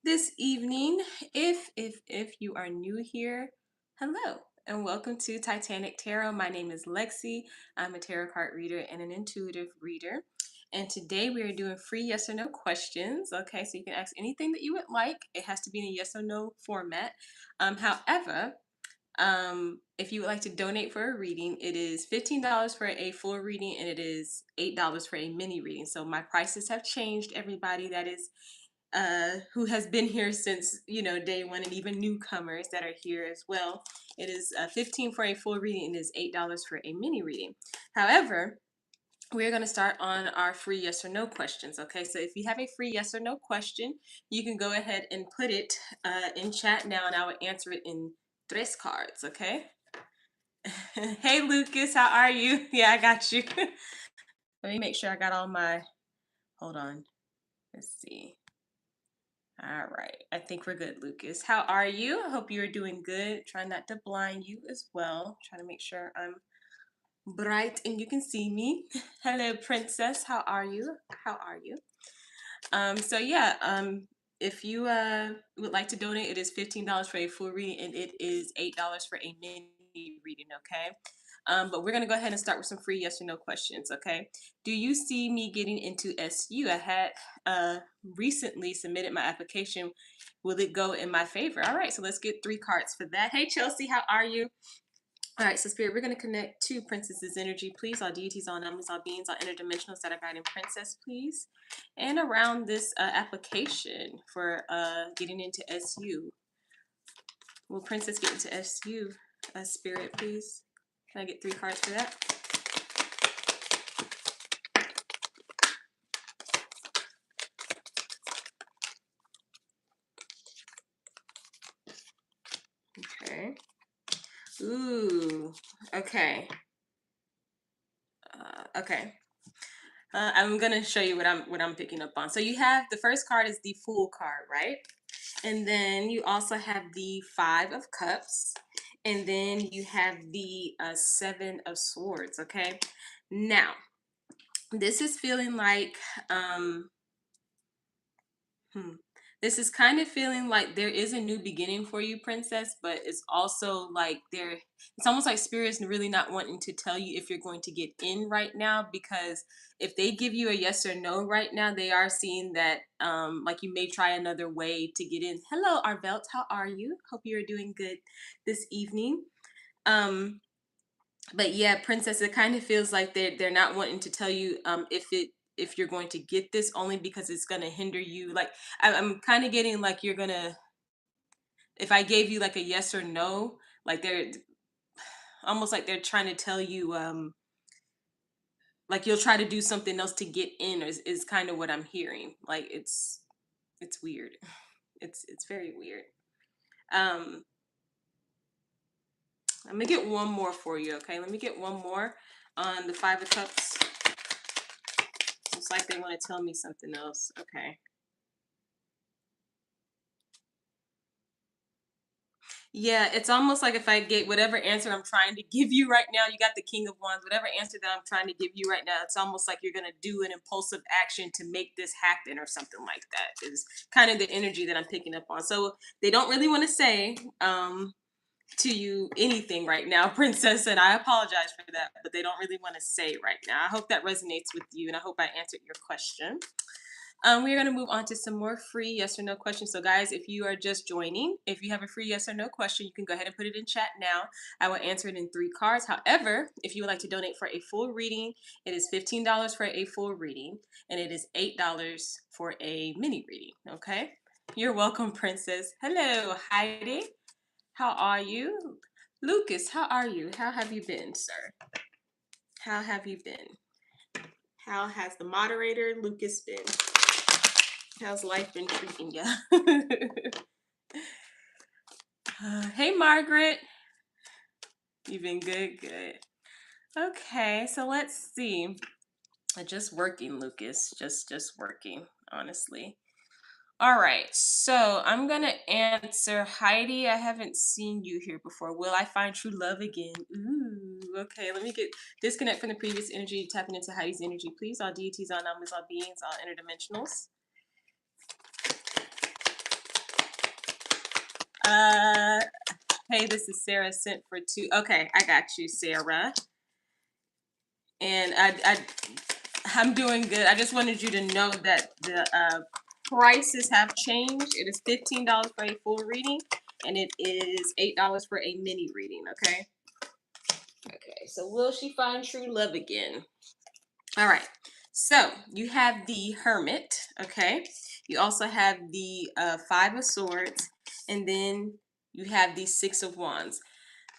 this evening. If you are new here, hello and welcome to Titanic Tarot. My name is Lexi. I'm a tarot card reader and an intuitive reader. And today we are doing free yes or no questions. Okay, so you can ask anything that you would like. It has to be in a yes or no format. However, if you would like to donate for a reading, it is $15 for a full reading and it is $8 for a mini reading. So my prices have changed, everybody that is who has been here since day one, and even newcomers that are here as well. It is 15 for a full reading and it is $8 for a mini reading. However, we're going to start on our free yes or no questions. Okay, so if you have a free yes or no question, you can go ahead and put it in chat now, and I will answer it in tres cards. Okay. Hey Lucas, how are you? Yeah, I got you. Let me make sure I got all my. Hold on. Let's see. All right. I think we're good, Lucas. How are you? I hope you're doing good. Try not to blind you as well. Trying to make sure I'm bright and you can see me. Hello, Princess. How are you? How are you? So yeah, if you would like to donate, it is $15 for a full reading and it is $8 for a mini reading, okay? But we're going to go ahead and start with some free yes or no questions, okay? Do you see me getting into SU? I had recently submitted my application. Will it go in my favor? All right, so let's get 3 cards for that. Hey, Chelsea, how are you? All right, so Spirit, we're going to connect to Princess's energy, please. All deities, all numbers, all beings, all interdimensionals that are guiding Princess, please. And around this application for getting into SU. Will Princess get into SU? Spirit, please. Can I get 3 cards for that? Okay. Ooh. Okay. Okay. I'm gonna show you what I'm picking up on. So you have the first card is the Fool card, right? And then you also have the 5 of Cups, and then you have the 7 of Swords. Okay. Now this is feeling like Hmm. This is kind of feeling like there is a new beginning for you, Princess, but it's also like it's almost like Spirit's really not wanting to tell you if you're going to get in right now, because if they give you a yes or no right now, they are seeing that like you may try another way to get in. Hello, Arvelt, how are you? Hope you're doing good this evening. Um, but yeah, Princess, it kind of feels like they're not wanting to tell you if you're going to get this, only because it's going to hinder you. Like I'm kind of getting like you're gonna, if I gave you like a yes or no, like they're almost like they're trying to tell you like you'll try to do something else to get in, is kind of what I'm hearing. Like it's weird. It's very weird. um I'm gonna get one more for you. Okay, let me get one more on the 5 of Cups. It's like they want to tell me something else. Okay. Yeah, it's almost like if I get whatever answer I'm trying to give you right now, you got the King of Wands, whatever answer that I'm trying to give you right now, it's almost like you're going to do an impulsive action to make this happen or something like that, is kind of the energy that I'm picking up on. So they don't really want to say to you anything right now, Princess, and I apologize for that, but they don't really want to say right now. I hope that resonates with you, and I hope I answered your question. We're going to move on to some more free yes or no questions. So, guys, if you are just joining, if you have a free yes or no question, you can go ahead and put it in chat now. I will answer it in 3 cards. However, if you would like to donate for a full reading, it is $15 for a full reading, and it is $8 for a mini reading. Okay. You're welcome, Princess. Hello, Heidi. How are you? Lucas, how are you? How have you been, sir? How have you been? How has the moderator, Lucas, been? How's life been treating you? Hey, Margaret. You've been good? Good. Okay, so let's see. Just working, Lucas. Just working, honestly. All right, so I'm gonna answer Heidi. I haven't seen you here before. Will I find true love again? Ooh, okay. Let me get disconnect from the previous energy, tapping into Heidi's energy, please. All deities, all numbers, all beings, all interdimensionals. Hey, this is Sarah sent for two. Okay, I got you, Sarah. And I'm doing good. I just wanted you to know that the prices have changed. It is $15 for a full reading, and it is $8 for a mini reading. Okay. Okay. So will she find true love again? All right. So you have the Hermit. Okay. You also have the Five of Swords, and then you have the Six of Wands.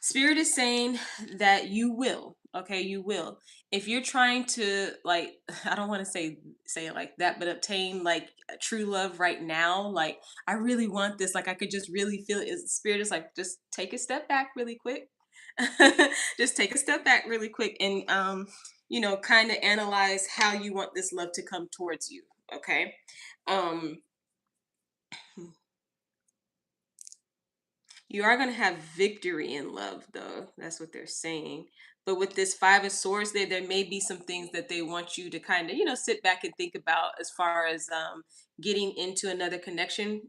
Spirit is saying that you will, okay, you will. If you're trying to, like, I don't want to say it like that, but obtain like true love right now, like I really want this, like I could just really feel it. Spirit is like, just take a step back really quick. Just take a step back really quick and kind of analyze how you want this love to come towards you, okay? Um You are going to have victory in love, though. That's what they're saying. But with this Five of Swords, there may be some things that they want you to kind of, sit back and think about as far as getting into another connection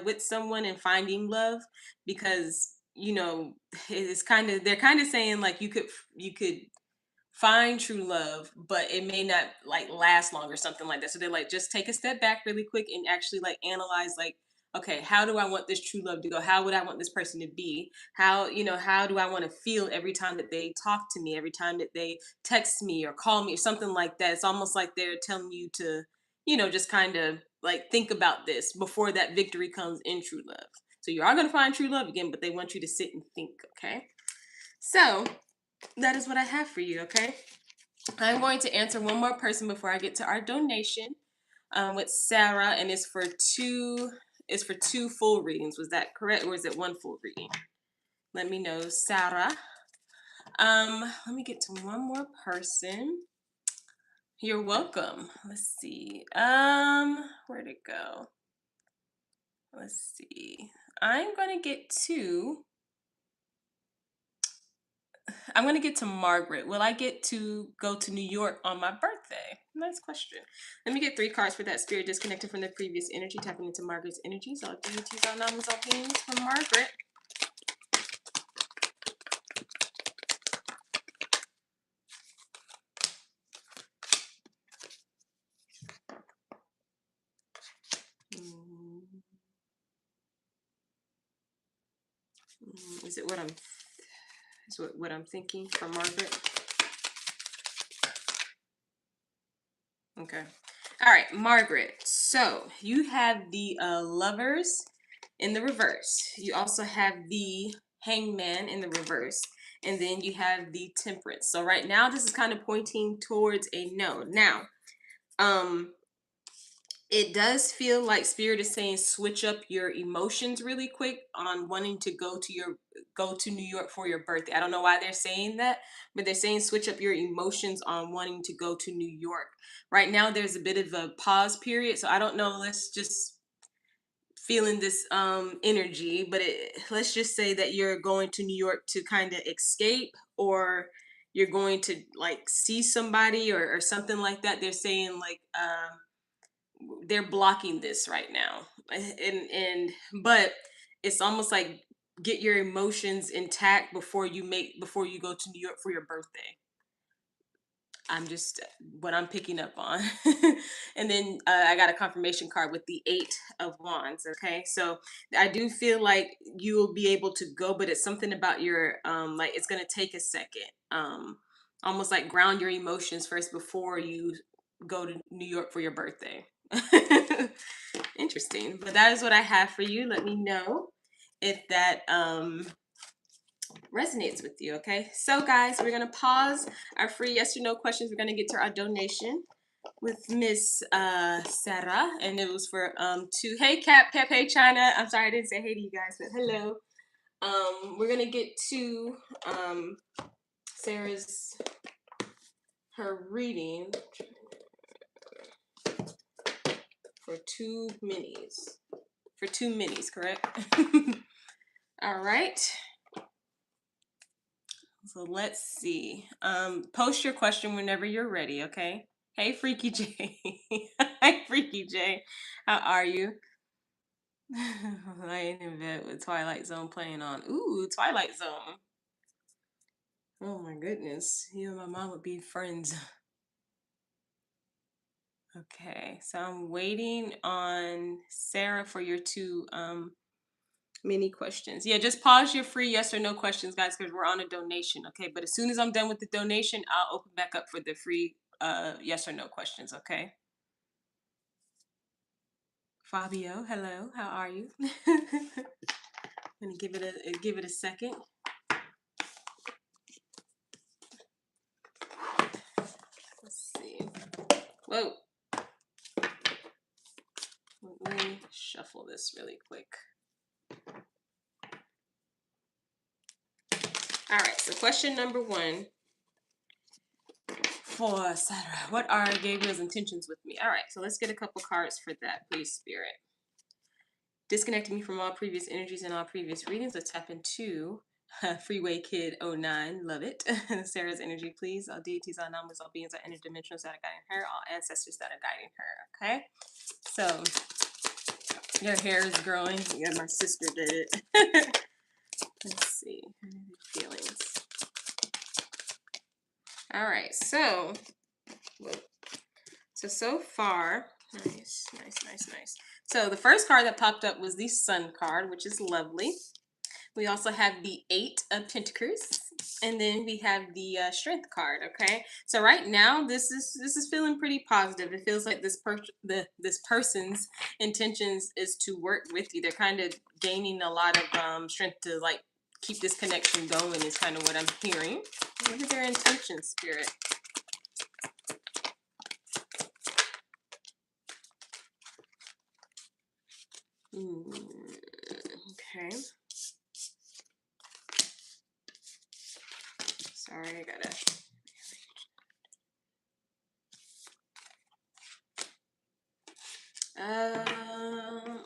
with someone and finding love, because it's kind of they're kind of saying like you could find true love, but it may not like last long or something like that. So they're like, just take a step back really quick and actually like analyze, like, okay, how do I want this true love to go? How would I want this person to be? How do I want to feel every time that they talk to me, every time that they text me or call me or something like that? It's almost like they're telling you to, just kind of like think about this before that victory comes in true love. So you are going to find true love again, but they want you to sit and think, okay? So that is what I have for you, okay? I'm going to answer one more person before I get to our donation with Sarah, and it's for two full readings. Was that correct, or is it one full reading? Let me know, Sarah. Let me get to one more person. You're welcome. Let's see. Where'd it go? Let's see. I'm gonna get to Margaret. Will I get to go to New York on my birthday? Nice question. Let me get 3 cards for that. Spirit disconnected from the previous energy, tapping into Margaret's energies. All deities, all numbers, all beings from Margaret. Is it what I'm thinking from Margaret? Okay. All right, Margaret. So you have the Lovers in the reverse. You also have the Hangman in the reverse. And then you have the Temperance. So right now, this is kind of pointing towards a no. Now, it does feel like Spirit is saying switch up your emotions really quick on wanting to go to New York for your birthday. I don't know why they're saying that, but they're saying switch up your emotions on wanting to go to New York. Right now there's a bit of a pause period, so I don't know, let's just feeling this energy, but let's just say that you're going to New York to kind of escape, or you're going to like see somebody or something like that. They're saying like they're blocking this right now, and but it's almost like get your emotions intact before you go to New York for your birthday. I'm just what I'm picking up on. And then I got a confirmation card with the 8 of Wands. Okay, so I do feel like you will be able to go, but it's something about your like it's gonna take a second, almost like ground your emotions first before you go to New York for your birthday. Interesting, but that is what I have for you. Let me know if that resonates with you. Okay, so guys, we're gonna pause our free yes or no questions. We're gonna get to our donation with Miss Sarah, and it was for two. Hey Cap, hey China. I'm sorry I didn't say hey to you guys, but hello. We're gonna get to Sarah's her reading for two minis. For two minis, correct? All right. So let's see. Post your question whenever you're ready, okay? Hey, Freaky J. Hi, Freaky J. How are you? Laying in bed with Twilight Zone playing on. Ooh, Twilight Zone. Oh my goodness. You and my mom would be friends. Okay, so I'm waiting on Sarah for your two mini questions. Yeah, just pause your free yes or no questions, guys, because we're on a donation. Okay, but as soon as I'm done with the donation, I'll open back up for the free yes or no questions. Okay. Fabio, hello. How are you? I'm gonna give it a second. Let's see. Whoa. Let me shuffle this really quick. All right. So question number one for Sarah. What are Gabriel's intentions with me? All right. So let's get a couple cards for that, please, Spirit. Disconnecting me from all previous energies and all previous readings. Let's tap into Freeway Kid '09. Love it. Sarah's energy, please. All deities, all numbers, all beings, all interdimensionals that are guiding her, all ancestors that are guiding her. Okay. So your hair is growing. Yeah, my sister did it. Let's see. Feelings. All right. So far, nice. So the first card that popped up was the Sun card, which is lovely. We also have the Eight of Pentacles, and then we have the Strength card. Okay, so right now this is feeling pretty positive. It feels like this person's intentions is to work with you. They're kind of gaining a lot of strength to like keep this connection going. Is kind of what I'm hearing. What are their intentions, Spirit? Okay. Sorry, I gotta.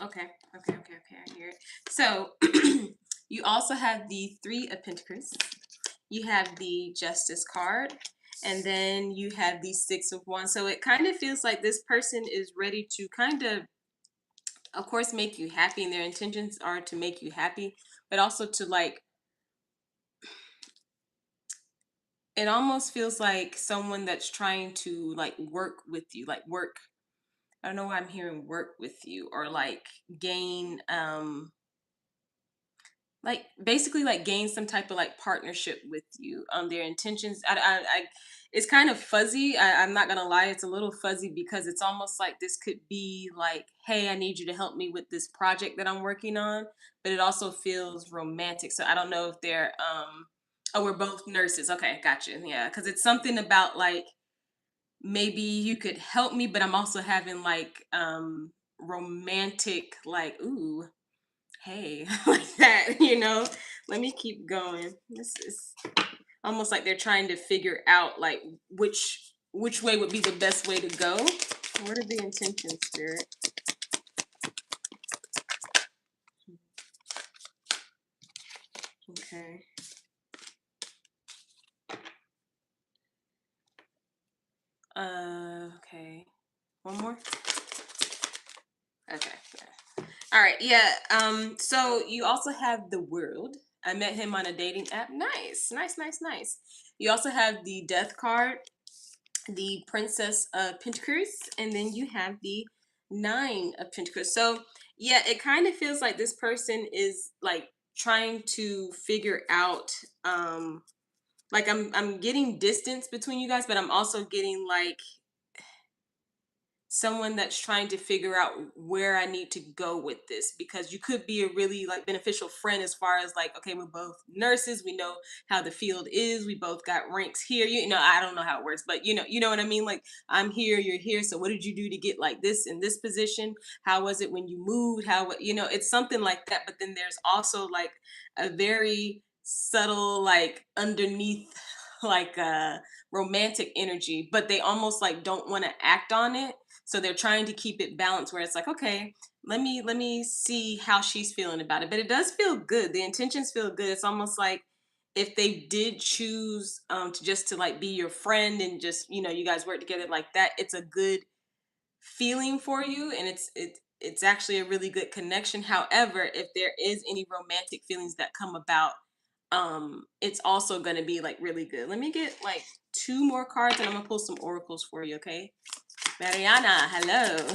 Okay. I hear it. So you also have the Three of Pentacles. You have the Justice card, and then you have the Six of Wands. So it kind of feels like this person is ready to kind of course, make you happy, and their intentions are to make you happy, but also to like. It almost feels like someone that's trying to like work with you, like work. I don't know why I'm hearing work with you, or like gain like basically like gain some type of like partnership with you. Their intentions, it's kind of fuzzy. I'm not gonna lie, it's a little fuzzy because it's almost like this could be like, hey, I need you to help me with this project that I'm working on, but it also feels romantic. So I don't know if they're oh, we're both nurses. Okay, gotcha. Yeah, because it's something about like maybe you could help me, but I'm also having like romantic like, ooh, hey, like that, you know. Let me keep going. This is almost like they're trying to figure out like which way would be the best way to go. What are the intentions, Spirit? Okay. Okay. One more. Okay. All right. Yeah. So you also have the World. I met him on a dating app. Nice. You also have the Death card, the Princess of Pentacles, and then you have the Nine of Pentacles. So yeah, it kind of feels like this person is like trying to figure out like I'm getting distance between you guys, but I'm also getting like someone that's trying to figure out where I need to go with this, because you could be a really like beneficial friend as far as like, okay, we're both nurses, we know how the field is, we both got ranks here, you know, I don't know how it works, but you know what I mean, like I'm here, you're here, so what did you do to get like this in this position? How was it when you moved? How, you know, it's something like that. But then there's also like a very subtle like underneath like romantic energy, but they almost like don't want to act on it, so they're trying to keep it balanced where it's like, okay, let me see how she's feeling about it. But it does feel good. The intentions feel good. It's almost like if they did choose to just to like be your friend and just, you know, you guys work together like that, it's a good feeling for you, and it's actually a really good connection. However, if there is any romantic feelings that come about, it's also going to be like really good. Let me get like two more cards and I'm gonna pull some oracles for you, okay? Mariana, hello.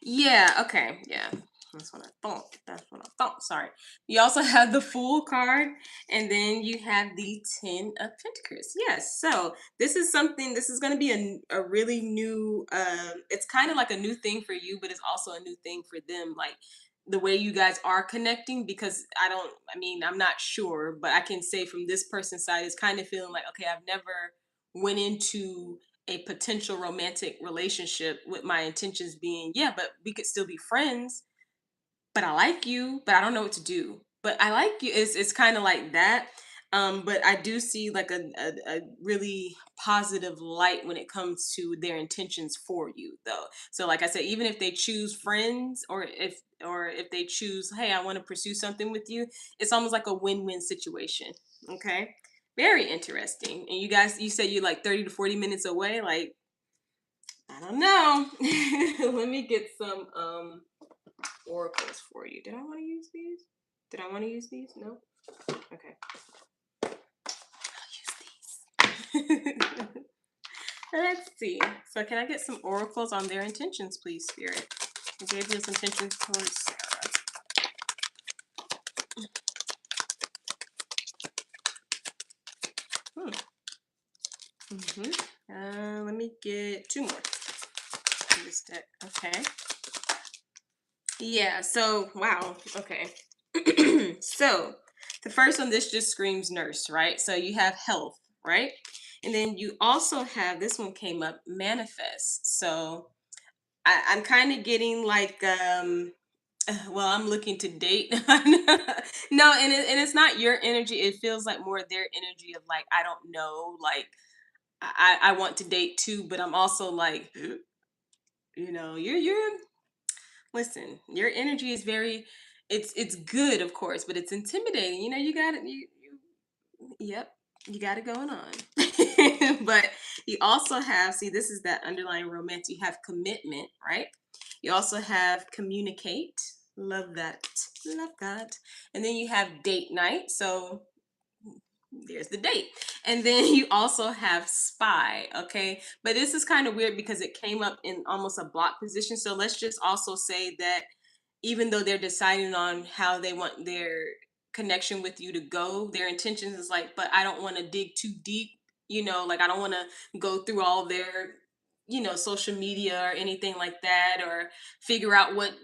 Yeah, okay, yeah. That's what I thought. That's what I thought. Sorry. You also have the Fool card, and then you have the Ten of Pentacles. Yes. So this is something. This is going to be a really new. It's kind of like a new thing for you, but it's also a new thing for them. Like the way you guys are connecting. Because I don't. I mean, I'm not sure, but I can say from this person's side, it's kind of feeling like, okay, I've never went into a potential romantic relationship with my intentions being, yeah, but we could still be friends, but I like you, but I don't know what to do. But I like you. It's kind of like that. But I do see like a really positive light when it comes to their intentions for you though. So like I said, even if they choose friends or if they choose, hey, I want to pursue something with you, it's almost like a win-win situation. Okay. Very interesting. And you guys, you said you're like 30 to 40 minutes away. Like, I don't know. Let me get some oracles for you. Did I want to use these? Did I want to use these? No? Okay. I'll use these. Let's see. So can I get some oracles on their intentions, please, Spirit? I gave you some intentions towards Sarah. Hmm. Let me get two more in this deck. Okay. Yeah, so wow. Okay. So the first one, this just screams nurse, right? So you have health, right? And then you also have, this one came up, manifest. So I'm kind of getting like well, I'm looking to date. No, and it's not your energy. It feels like more their energy of like, I don't know, like I want to date too, but I'm also like, you're listen, your energy is very, it's good, of course, but it's intimidating. You got it. Yep, you got it going on. But you also have, see, this is that underlying romance. You have commitment, right? You also have communicate. Love that. Love that. And then you have date night. So there's the date. And then you also have spy, okay? But this is kind of weird because it came up in almost a block position. So let's just also say that even though they're deciding on how they want their connection with you to go, their intentions is like, but I don't want to dig too deep, like I don't want to go through all their social media or anything like that, or figure out what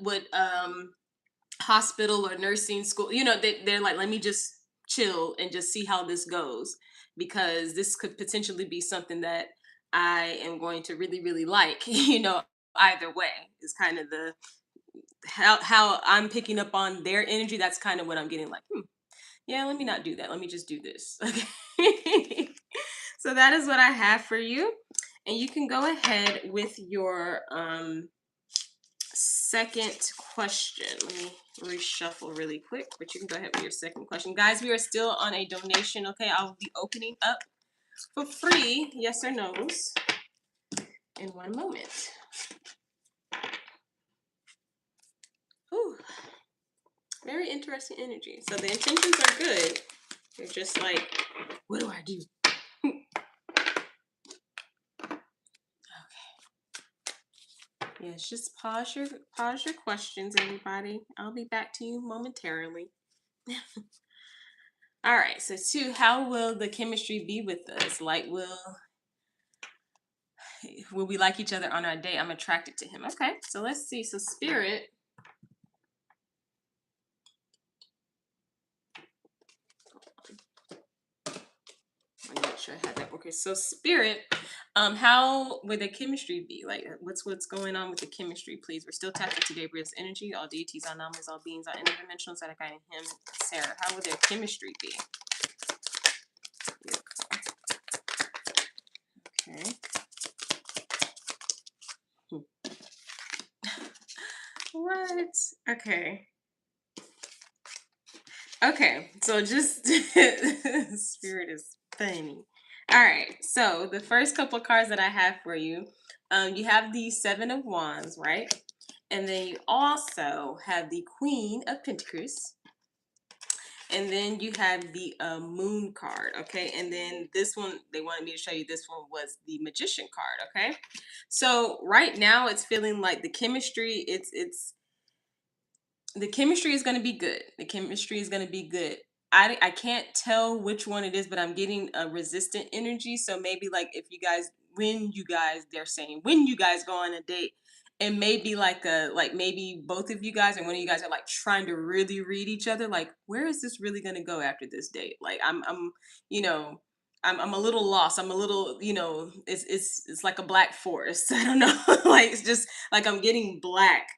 hospital or nursing school, they're like, let me just chill and just see how this goes, because this could potentially be something that I am going to really really like. Either way is kind of the how I'm picking up on their energy. That's kind of what I'm getting, like, yeah, let me not do that, let me just do this. Okay. So that is what I have for you, and you can go ahead with your second question. Let me reshuffle really quick, but you can go ahead with your second question. Guys, we are still on a donation, okay? I'll be opening up for free yes or no's in one moment. Ooh, very interesting energy. So the intentions are good. They're just like, what do I do? Yes, just pause your questions, everybody. I'll be back to you momentarily. All right, so two, how will the chemistry be with us? Like, will we like each other on our date? I'm attracted to him. Okay, so let's see. So Spirit, let me make sure I have that. Okay, so Spirit, how would the chemistry be? Like, what's going on with the chemistry, please? We're still tapped into Gabriel's energy. All deities, all anomalies, all beings, all interdimensionals that are guiding him. Sarah, how would their chemistry be? Okay. What? Okay. Okay, so just Spirit is funny. All right, so the first couple of cards that I have for you You have the Seven of Wands, right? And then you also have the Queen of Pentacles. And then you have the Moon card, okay? And then this one, they wanted me to show you, this one was the Magician card, okay? So right now it's feeling like the chemistry, the chemistry is going to be good. The chemistry is going to be good. I can't tell which one it is, but I'm getting a resistant energy. So maybe like if you guys, they're saying when you guys go on a date, it may be like maybe both of you guys and one of you guys are like trying to really read each other. Like, where is this really going to go after this date? Like you know, I'm a little lost. I'm a little, it's like a black forest. I don't know. Like, it's just like I'm getting black.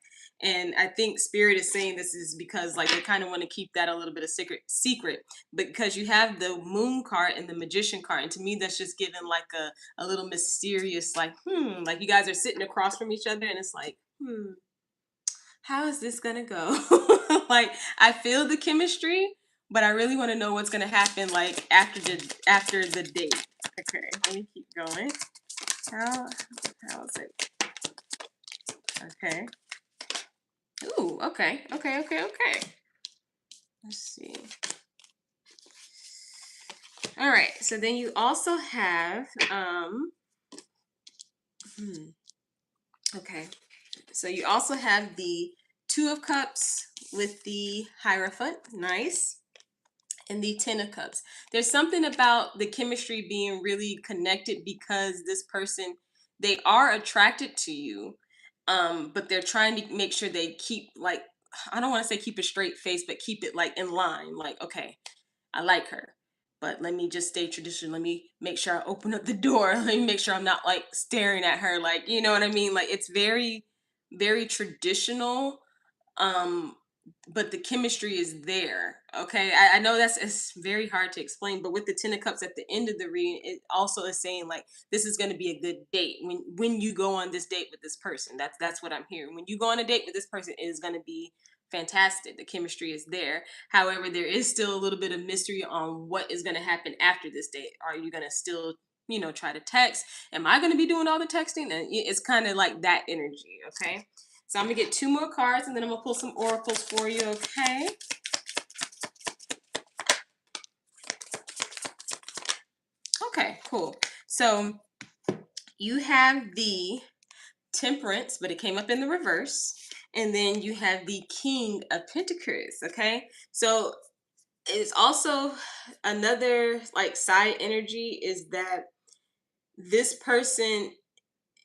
And I think Spirit is saying this is because like they kind of want to keep that a little bit of secret, because you have the Moon card and the Magician card, and to me that's just giving like a little mysterious, like like you guys are sitting across from each other and it's like how is this gonna go? Like, I feel the chemistry, but I really want to know what's gonna happen like after the date. Okay, let me keep going. How is it? Okay. Ooh, okay. Let's see. All right. So then you also have okay. So you also have the Two of Cups with the Hierophant. Nice. And the Ten of Cups. There's something about the chemistry being really connected because this person, they are attracted to you, but they're trying to make sure they keep like, I don't want to say keep a straight face, but keep it like in line. Like, okay, I like her, but let me just stay traditional. Let me make sure I open up the door. Let me make sure I'm not like staring at her. Like, you know what I mean? Like, it's very, very traditional. Um, but the chemistry is there. Okay. I know it's very hard to explain, but with the Ten of Cups at the end of the reading, it also is saying like this is going to be a good date when you go on this date with this person. That's what I'm hearing. When you go on a date with this person, it is going to be fantastic. The chemistry is there. However, there is still a little bit of mystery on what is going to happen after this date. Are you going to still try to text? Am I going to be doing all the texting? And it's kind of like that energy. Okay. So I'm going to get two more cards and then I'm going to pull some oracles for you, okay? Okay, cool. So you have the Temperance, but it came up in the reverse. And then you have the King of Pentacles, okay? So it's also another like side energy is that this person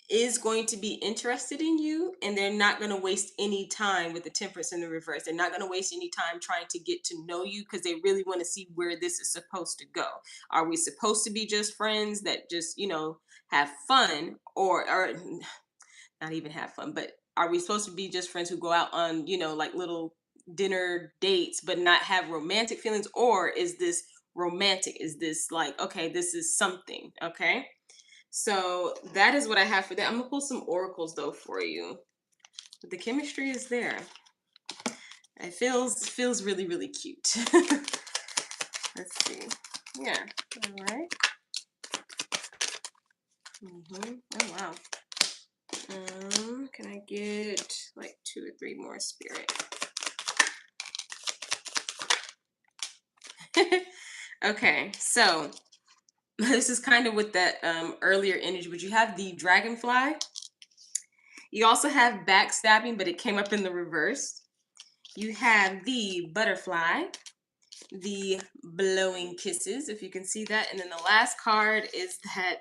is going to be interested in you and they're not going to waste any time with the Temperance in the reverse. They're not going to waste any time trying to get to know you because they really want to see where this is supposed to go. Are we supposed to be just friends that just, have fun, or not even have fun, but are we supposed to be just friends who go out on, like little dinner dates but not have romantic feelings? Or is this romantic? Is this like, okay, this is something, okay? So that is what I have for that. I'm gonna pull some oracles though for you. But the chemistry is there. It feels really, really cute. Let's see. Yeah. All right. Oh wow. Can I get like 2 or 3 more, Spirit? Okay, so this is kind of with that earlier energy, but you have the Dragonfly. You also have backstabbing, but it came up in the reverse. You have the Butterfly, the Blowing Kisses, if you can see that. And then the last card is that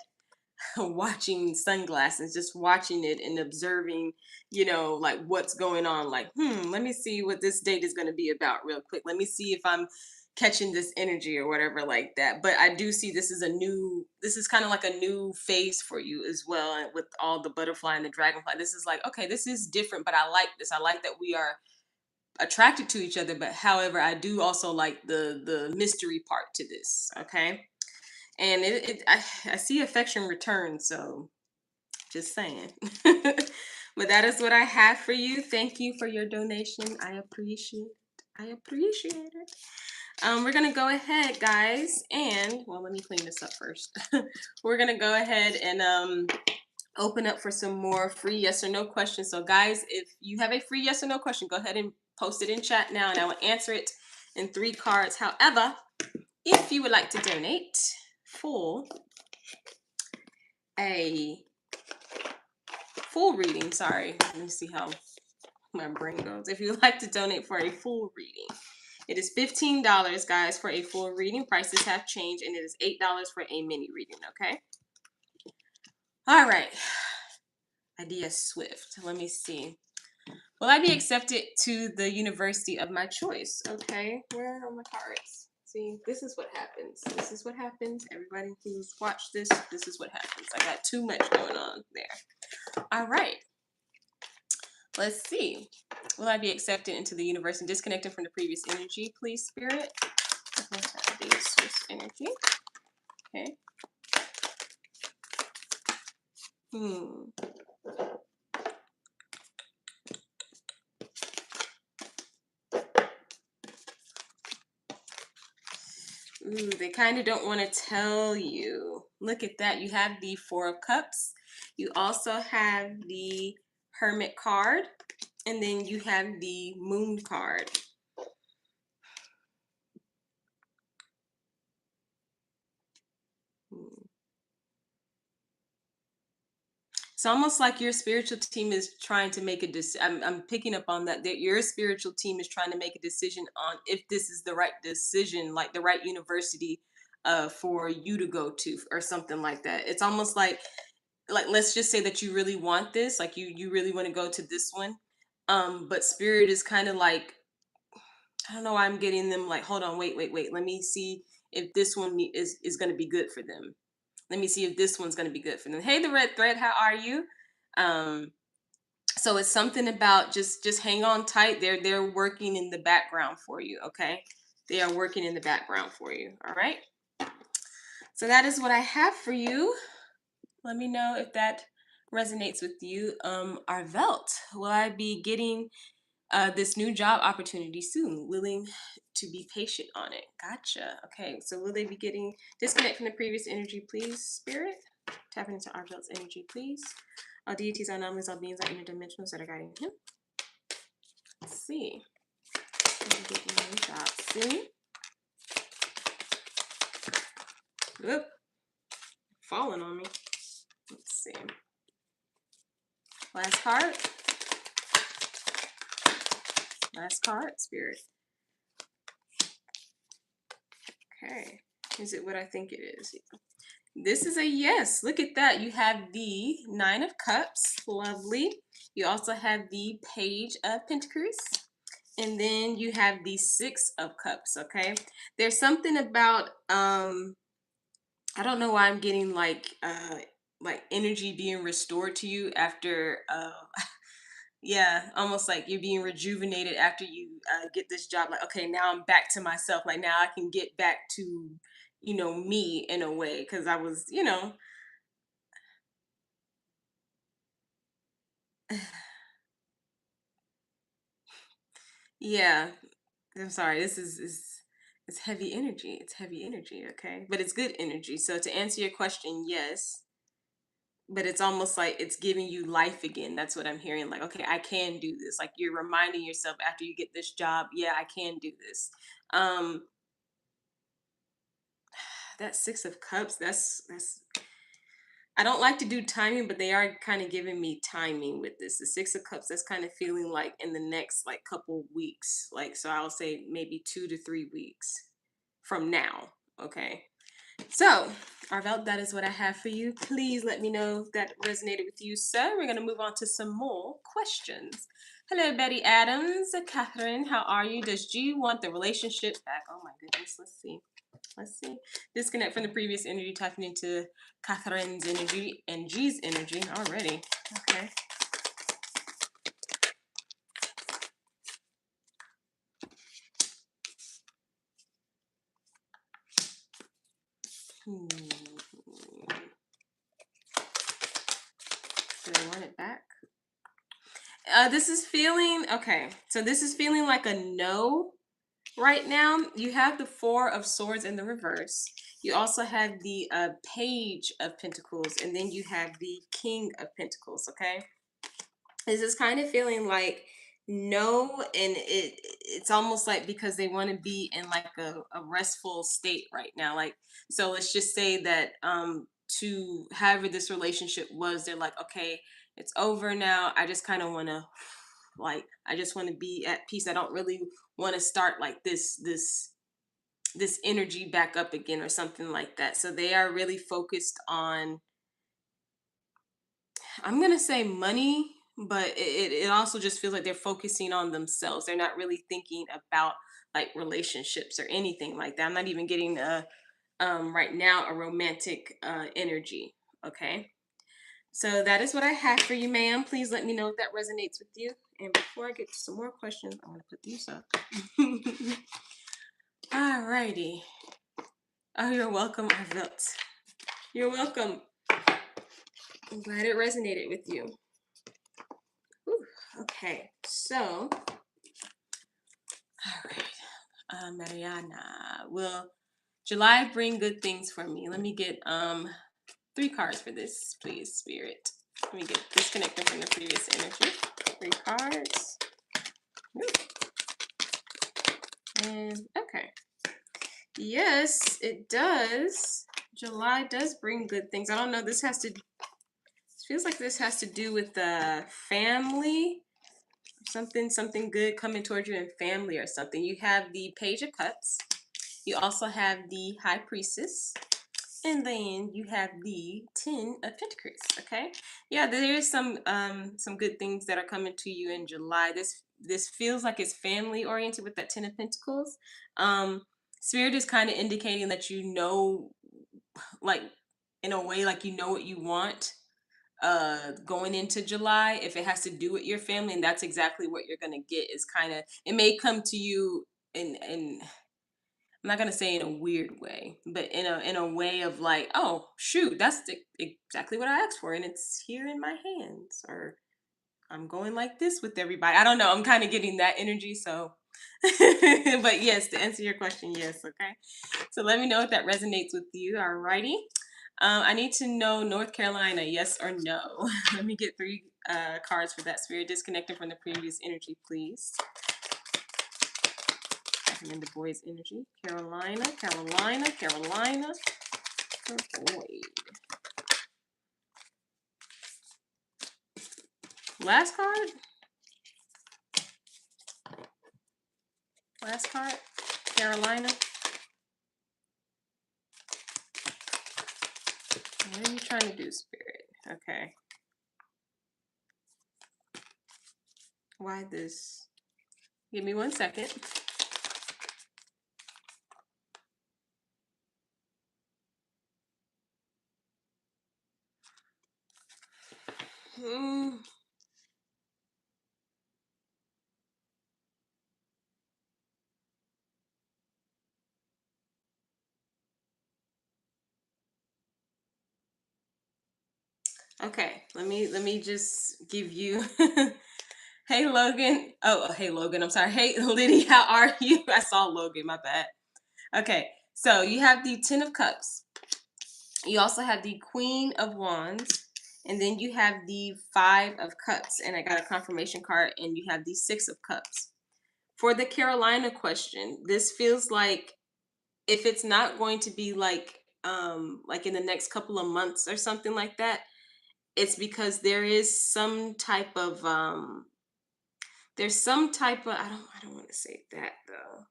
watching sunglasses, just watching it and observing, like what's going on. Like, let me see what this date is going to be about real quick. Let me see if I'm catching this energy or whatever like that. But I do see this is kind of like a new phase for you as well. And with all the butterfly and the dragonfly, this is like, okay, this is different, but I like this. I like that we are attracted to each other, but however, I do also like the mystery part to this. Okay. And I see affection return, so just saying. But that is what I have for you. Thank you for your donation. I appreciate it. We're gonna go ahead, guys, and well, let me clean this up first. We're gonna go ahead and open up for some more free yes or no questions. So guys, if you have a free yes or no question, go ahead and post it in chat now and I will answer it in 3 cards. However, if you would like to donate for a full reading, sorry, let me see how my brain goes. If you would like to donate for a full reading, it is $15, guys, for a full reading. Prices have changed, and it is $8 for a mini reading, okay? All right. Idea Swift. Let me see. Will I be accepted to the university of my choice? Okay, where are my cards? See, this is what happens. This is what happens. Everybody who's watched this, this is what happens. I got too much going on there. All right. Let's see. Will I be accepted into the university? Disconnected from the previous energy, please, Spirit. The Swiss energy. Okay. Ooh, they kind of don't want to tell you. Look at that. You have the Four of Cups. You also have the Hermit card. And then you have the Moon card. It's almost like your spiritual team is trying to make a decision. I'm picking up on that your spiritual team is trying to make a decision on if this is the right decision, like the right university for you to go to or something like that. It's almost like let's just say that you really want this, like you really want to go to this one. But spirit is kind of like, I don't know why I'm getting them like, hold on, wait. Let me see if this one is going to be good for them. Let me see if this one's going to be good for them. Hey, the red thread, how are you? So it's something about just hang on tight. They're working in the background for you, okay? They are working in the background for you, all right? So that is what I have for you. Let me know if that resonates with you. Arvelt, will I be getting this new job opportunity soon? Willing to be patient on it. Gotcha. Okay, so will they be getting disconnect from the previous energy, please, Spirit? Tapping into Arvelt's energy, please. All deities, all anomalies, all beings, all interdimensionals that are guiding him. Let's see. Getting a new job soon. Oop. Falling on me. Let's see. Last card. Last card, Spirit. Okay. Is it what I think it is? This is a yes. Look at that. You have the Nine of Cups. Lovely. You also have the Page of Pentacles. And then you have the Six of Cups, okay? There's something about, I don't know why I'm getting like energy being restored to you after, yeah, almost like you're being rejuvenated after you get this job. Like, okay, now I'm back to myself. Like now I can get back to, me in a way. Cause I was, yeah, I'm sorry. This is it's heavy energy. It's heavy energy, okay? But it's good energy. So to answer your question, yes. But it's almost like it's giving you life again. That's what I'm hearing. Like, okay, I can do this. Like you're reminding yourself after you get this job, yeah, I can do this. Um, that Six of Cups, that's I don't like to do timing, but they are kind of giving me timing with this. The Six of Cups, that's kind of feeling like in the next like couple weeks. Like, so I'll say maybe 2 to 3 weeks from now. Okay. So, Arvelt, that is what I have for you. Please let me know if that resonated with you, sir. We're going to move on to some more questions. Hello, Betty Adams. Catherine, how are you? Does G want the relationship back? Oh my goodness. Let's see. Let's see. Disconnect from the previous energy, tapping into Catherine's energy and G's energy already. Okay. Do I want it back? This is feeling, okay. So this is feeling like a no. Right now, you have the Four of Swords in the reverse. You also have the Page of Pentacles, and then you have the King of Pentacles. Okay, this is kind of feeling like no, and it's almost like because they want to be in like a restful state right now. Like, so let's just say that to however this relationship was, they're like, okay, it's over now. I just kind of want to like I just want to be at peace. I don't really want to start like this energy back up again or something like that. So they are really focused on, I'm gonna say money, but it also just feels like they're focusing on themselves. They're not really thinking about like relationships or anything like that. I'm not even getting a right now a romantic energy. Okay. So that is what I have for you, ma'am. Please let me know if that resonates with you. And before I get to some more questions, I'm gonna put these up. Alrighty. Oh, you're welcome, Arvelt. You're welcome. I'm glad it resonated with you. Whew. Okay, so, all right, Mariana, will July bring good things for me? Let me get 3 cards for this, please, Spirit. Let me get disconnected from the previous energy. 3 cards. Ooh. And okay, yes, it does. July does bring good things. I don't know. This feels like this has to do with the family. Something good coming towards you in family or something. You have the Page of Cups. You also have the High Priestess. And then you have the 10 of Pentacles. Okay. Yeah, there is some good things that are coming to you in July. This feels like it's family oriented with that 10 of Pentacles. Spirit is kind of indicating that you know, like in a way, like you know what you want going into July. If it has to do with your family, and that's exactly what you're gonna get, is kind of, it may come to you in I'm not gonna say in a weird way, but in a way of like, oh shoot, that's exactly what I asked for, and it's here in my hands, or I'm going like this with everybody. I don't know. I'm kind of getting that energy. So, but yes, to answer your question, yes. Okay. So let me know if that resonates with you. Alrighty. I need to know North Carolina, yes or no. Let me get 3 cards for that, Spirit. Disconnected from the previous energy, please. I'm in the boys' energy. Carolina, Carolina, Carolina. Avoid. Last card. Last card. Carolina. What are you trying to do, Spirit? Okay. Why this? Give me 1 second. Hmm. Okay, let me just give you. Hey Logan. Oh, hey Logan. I'm sorry. Hey Liddy, how are you? I saw Logan. My bad. Okay, so you have the 10 of Cups. You also have the Queen of Wands, and then you have the 5 of Cups. And I got a confirmation card, and you have the 6 of Cups. For the Carolina question, this feels like if it's not going to be like in the next couple of months or something like that, it's because there is some type of there's some type of, I don't want to say that though.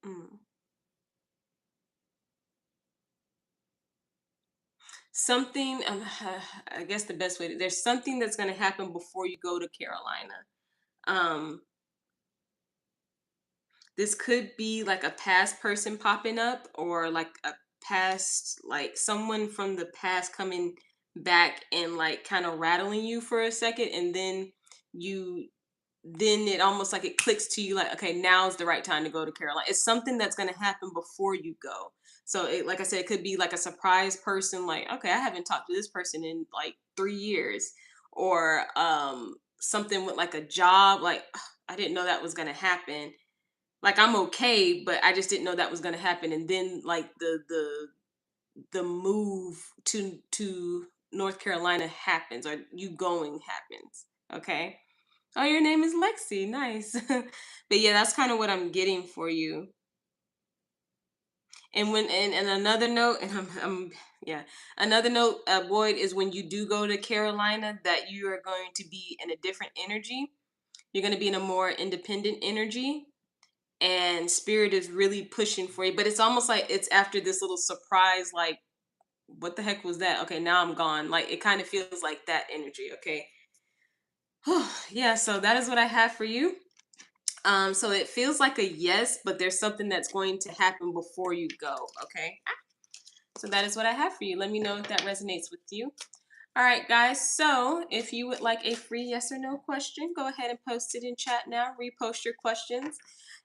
Mm. Something I guess the best way there's something that's going to happen before you go to Carolina. Um this could be like a past person popping up, or like a past, like someone from the past coming back and like kind of rattling you for a second, and you then it almost like it clicks to you like, okay, now's the right time to go to Carolina. It's something that's going to happen before you go. So like I said, it could be like a surprise person, like, okay, I haven't talked to this person in like 3 years, or something with like a job, like, "Ugh, I didn't know that was gonna happen. Like I'm okay, but I just didn't know that was gonna happen." And then like the move to North Carolina happens, or you going happens. Okay. Oh, your name is Lexi. Nice. But yeah, that's kind of what I'm getting for you. And when and another note, and I'm yeah, another note, Boyd, is when you do go to Carolina, that you are going to be in a different energy. You're going to be in a more independent energy, and spirit is really pushing for you. But it's almost like it's after this little surprise, like, what the heck was that? Okay, now I'm gone. Like it kind of feels like that energy. Okay. Yeah. So that is what I have for you. So it feels like a yes, but there's something that's going to happen before you go. Okay. So that is what I have for you. Let me know if that resonates with you. All right, guys. So if you would like a free yes or no question, go ahead and post it in chat now. Repost your questions.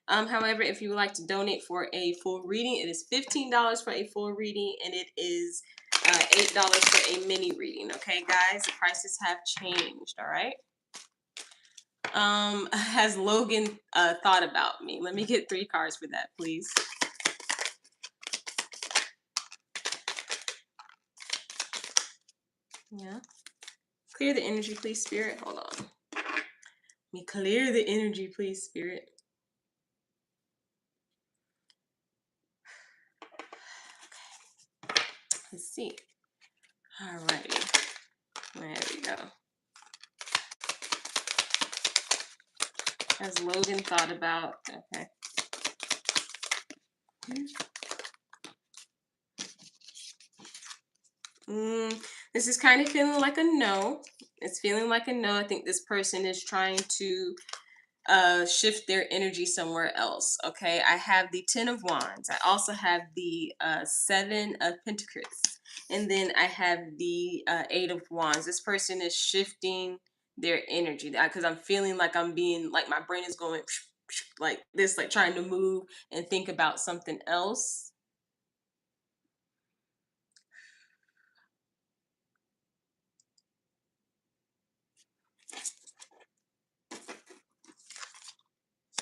However, if you would like to donate for a full reading, it is $15 for a full reading, and it is $8 for a mini reading. Okay, guys, the prices have changed. All right. Has Logan thought about me? Let me get 3 cards for that, please. Yeah. Clear the energy, please, Spirit. Hold on. Let me clear the energy, please, Spirit. Let's see. Alrighty. There we go. Has Logan thought about? Okay. This is kind of feeling like a no. It's feeling like a no. I think this person is trying to shift their energy somewhere else. Okay, I have the 10 of Wands. I also have the 7 of Pentacles, and then I have the 8 of Wands. This person is shifting their energy because I'm feeling like I'm being like my brain is going like this, like trying to move and think about something else.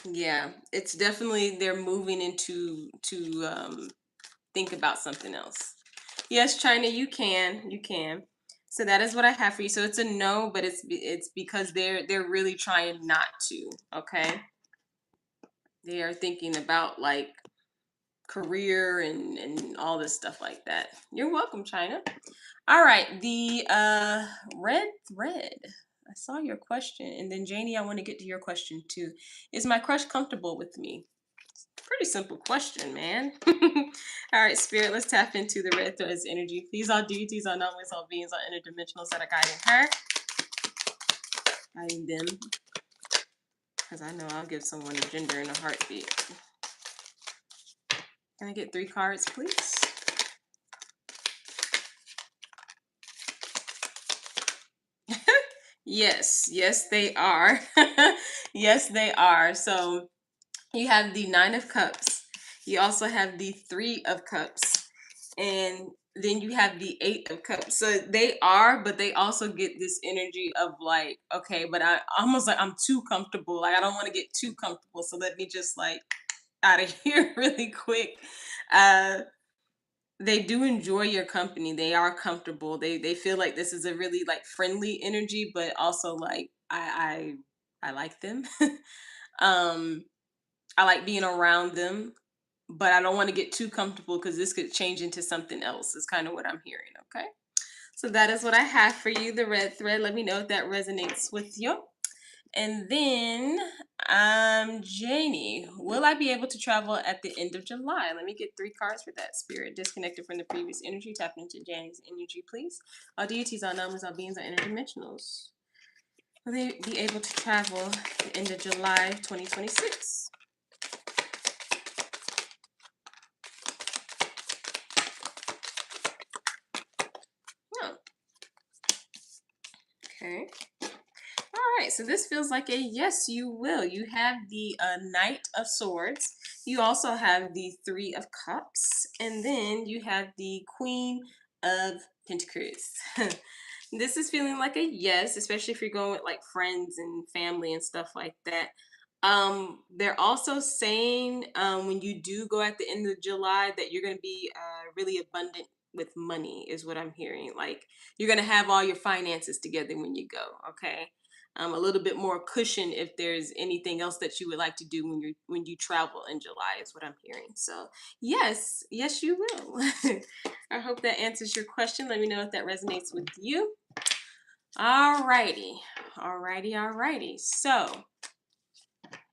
Yeah, it's definitely they're moving into to think about something else. Yes, China, you can. So that is what I have for you. So it's a no, but it's because they're really trying not to. Okay, they are thinking about like career and all this stuff like that. You're welcome, China. All right, the red thread. I saw your question, and then Janie, I want to get to your question too. Is my crush comfortable with me? Pretty simple question, man. All right, Spirit, let's tap into the red thread's energy. Please, all deities, all numbers, all beings, all interdimensionals that are guiding her, guiding them. Because I know I'll give someone a gender in a heartbeat. Can I get 3 cards, please? Yes, they are. Yes, they are. So you have the 9 of Cups. You also have the 3 of Cups. And then you have the 8 of Cups. So they are, but they also get this energy of like, okay, but I almost like I'm too comfortable. Like I don't want to get too comfortable. So let me just like out of here really quick. Uh they do enjoy your company. They are comfortable. They feel like this is a really like friendly energy, but also like I like them. um I like being around them, but I don't want to get too comfortable because this could change into something else, is kind of what I'm hearing. Okay. So that is what I have for you, the red thread. Let me know if that resonates with you. And then, Janie, will I be able to travel at the end of July? Let me get 3 cards for that. Spirit, disconnected from the previous energy. Tap into Janie's energy, please. All deities, all numbers, all beings, all interdimensionals. Will they be able to travel at the end of July 2026? Oh, okay. All right, so this feels like a yes, you will. You have the Knight of Swords. You also have the 3 of Cups, And then you have the Queen of Pentacles. This is feeling like a yes, especially if you're going with like friends and family and stuff like that. They're also saying when you do go at the end of July that you're going to be really abundant with money, is what I'm hearing. Like you're going to have all your finances together when you go. Okay. A little bit more cushion if there's anything else that you would like to do when you travel in July, is what I'm hearing. So yes, yes, you will. I hope that answers your question. Let me know if that resonates with you. Alrighty, alrighty. So,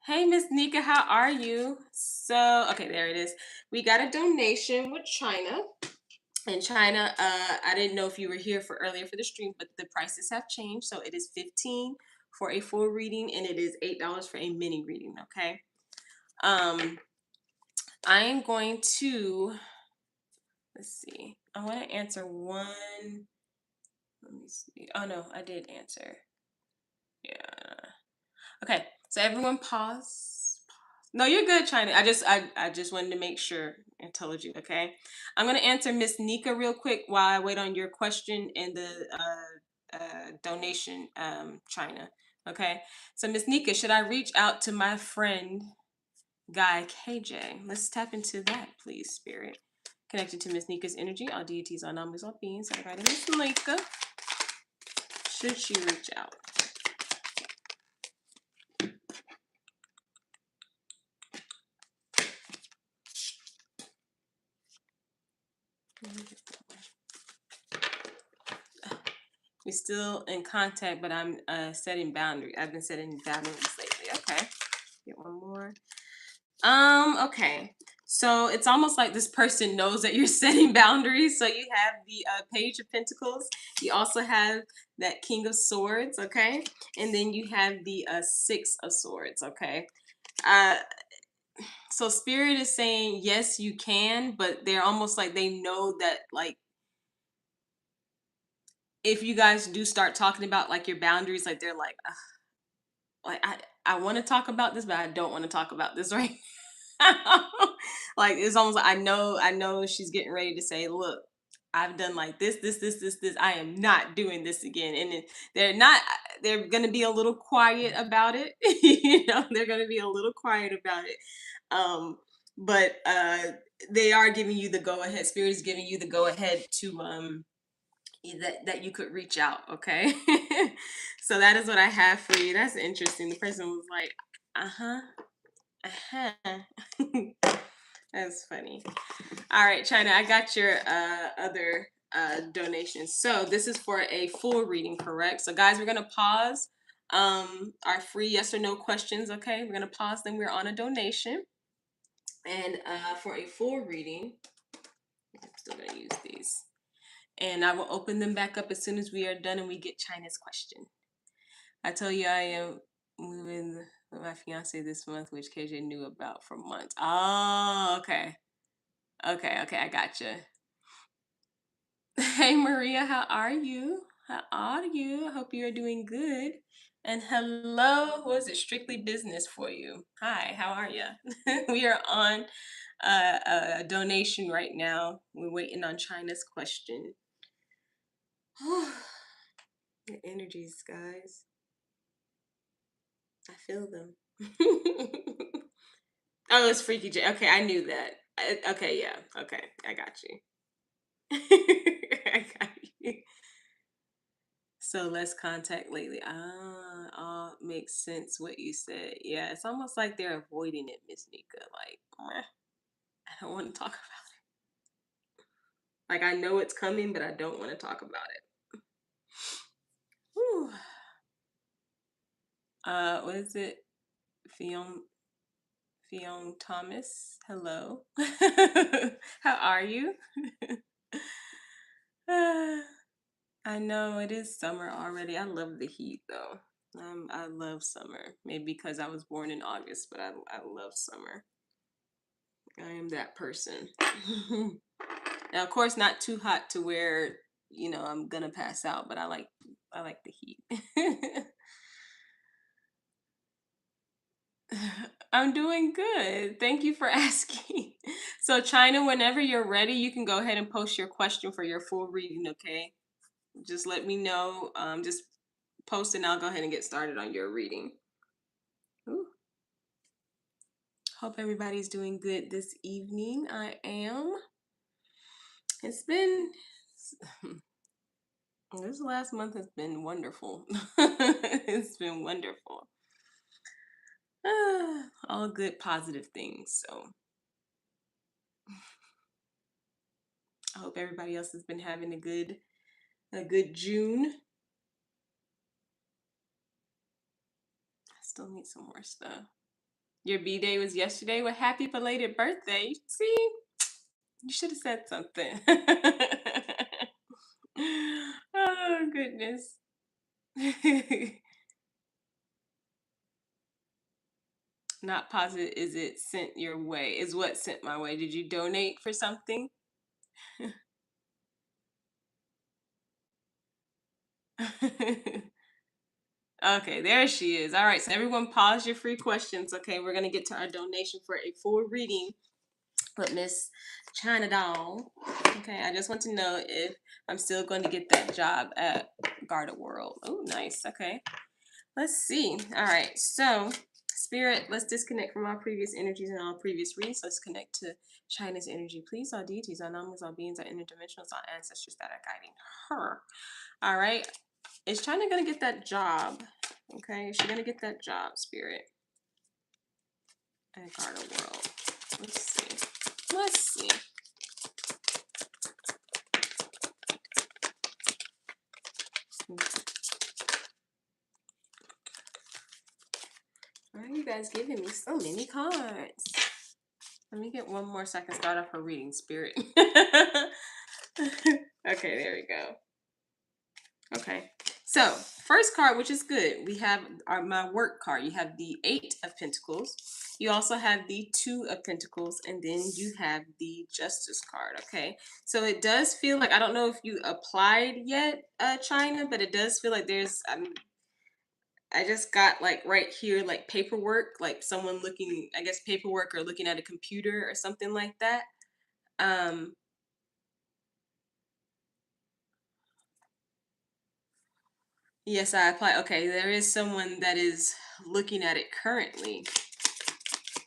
hey, Miss Nika, how are you? So, okay, there it is. We got a donation with China. In China, I didn't know if you were here for earlier for the stream, but the prices have changed. So it is 15 for a full reading, and it is $8 for a mini reading. Okay. I am going to, let's see. I want to answer one. Let me see. Oh no, I did answer. Yeah. Okay. So everyone pause. No, you're good, China. I just wanted to make sure and told you. Okay. I'm gonna answer Miss Nika real quick while I wait on your question and the donation, China. Okay. So Miss Nika, should I reach out to my friend Guy KJ? Let's tap into that, please, Spirit. Connected to Miss Nika's energy, all deities, all numbers, all beings. Everybody, Miss Nika, should she reach out? We're still in contact, but I'm setting boundaries. I've been setting boundaries lately. Okay, get one more. Okay. So it's almost like this person knows that you're setting boundaries. So you have the Page of Pentacles. You also have that King of Swords. Okay, and then you have the Six of Swords. Okay. So Spirit is saying yes, you can, but they're almost like they know that like if you guys do start talking about like your boundaries, like they're like I want to talk about this, but I don't want to talk about this right now. Like it's almost like I know she's getting ready to say, look, I've done like this. I am not doing this again. And they're gonna be a little quiet about it. You know, they're gonna be a little quiet about it. Um, but they are giving you the go ahead. Spirit is giving you the go ahead to that you could reach out. Okay. So that is what I have for you. That's interesting. The person was like, That's funny. All right, China, I got your other donations. So this is for a full reading, correct? So guys, we're gonna pause our free yes or no questions. Okay, we're gonna pause them. We're on a donation, and for a full reading, I'm still gonna use these. And I will open them back up as soon as we are done and we get China's question. I tell you, I am moving with my fiance this month, which KJ knew about for months. Oh, okay. Okay, I gotcha. Hey, Maria, how are you? How are you? I hope you are doing good. And hello, what is it? Strictly business for you. Hi, how are you? We are on a donation right now. We're waiting on China's question. The energies, guys. I feel them. Oh, it's Freaky J. Okay, I knew that. Okay, yeah. Okay, I got you. I got you. So less contact lately. All makes sense what you said. Yeah, it's almost like they're avoiding it, Miss Nika. Like, meh, I don't want to talk about it. Like, I know it's coming, but I don't want to talk about it. Whew. What is it? Fion Thomas. Hello. How are you? I know it is summer already. I love the heat though. I love summer. Maybe because I was born in August, but I love summer. I am that person. Now, of course, not too hot to where I'm gonna pass out, but I like the heat. I'm doing good. Thank you for asking. So, China, whenever you're ready, you can go ahead and post your question for your full reading, okay? Just let me know. Just post and I'll go ahead and get started on your reading. Ooh, hope everybody's doing good this evening. I am. It's been, this last month has been wonderful. It's been wonderful. All good, positive things. So, I hope everybody else has been having a good June. I still need some more stuff. Your B day was yesterday. Well, happy belated birthday. See, you should have said something. Oh, goodness. Not positive. Is it sent your way? Is what sent my way? Did you donate for something? Okay, there she is. All right, so everyone pause your free questions. Okay, we're going to get to our donation for a full reading with Miss China Doll. Okay, I just want to know if I'm still going to get that job at Garda World. Oh, nice. Okay, let's see. All right, so Spirit, let's disconnect from all previous energies and all previous readings. Let's connect to China's energy, please. All deities, all numbers, all beings, all interdimensionals, all ancestors that are guiding her. All right, is China going to get that job? Okay, is she going to get that job, Spirit, at Garda World? Let's see. Let's see. Why are you guys giving me so many cards? Let me get one more so I can start off her reading, Spirit. Okay, there we go. Okay. So, first card, which is good, we have my work card. You have the Eight of Pentacles. You also have the Two of Pentacles, and then you have the Justice card. Okay. So it does feel like, I don't know if you applied yet, China, but it does feel like there's, I just got like right here, like paperwork, like someone looking, I guess paperwork or looking at a computer or something like that. Um, yes, I apply. Okay, there is someone that is looking at it currently.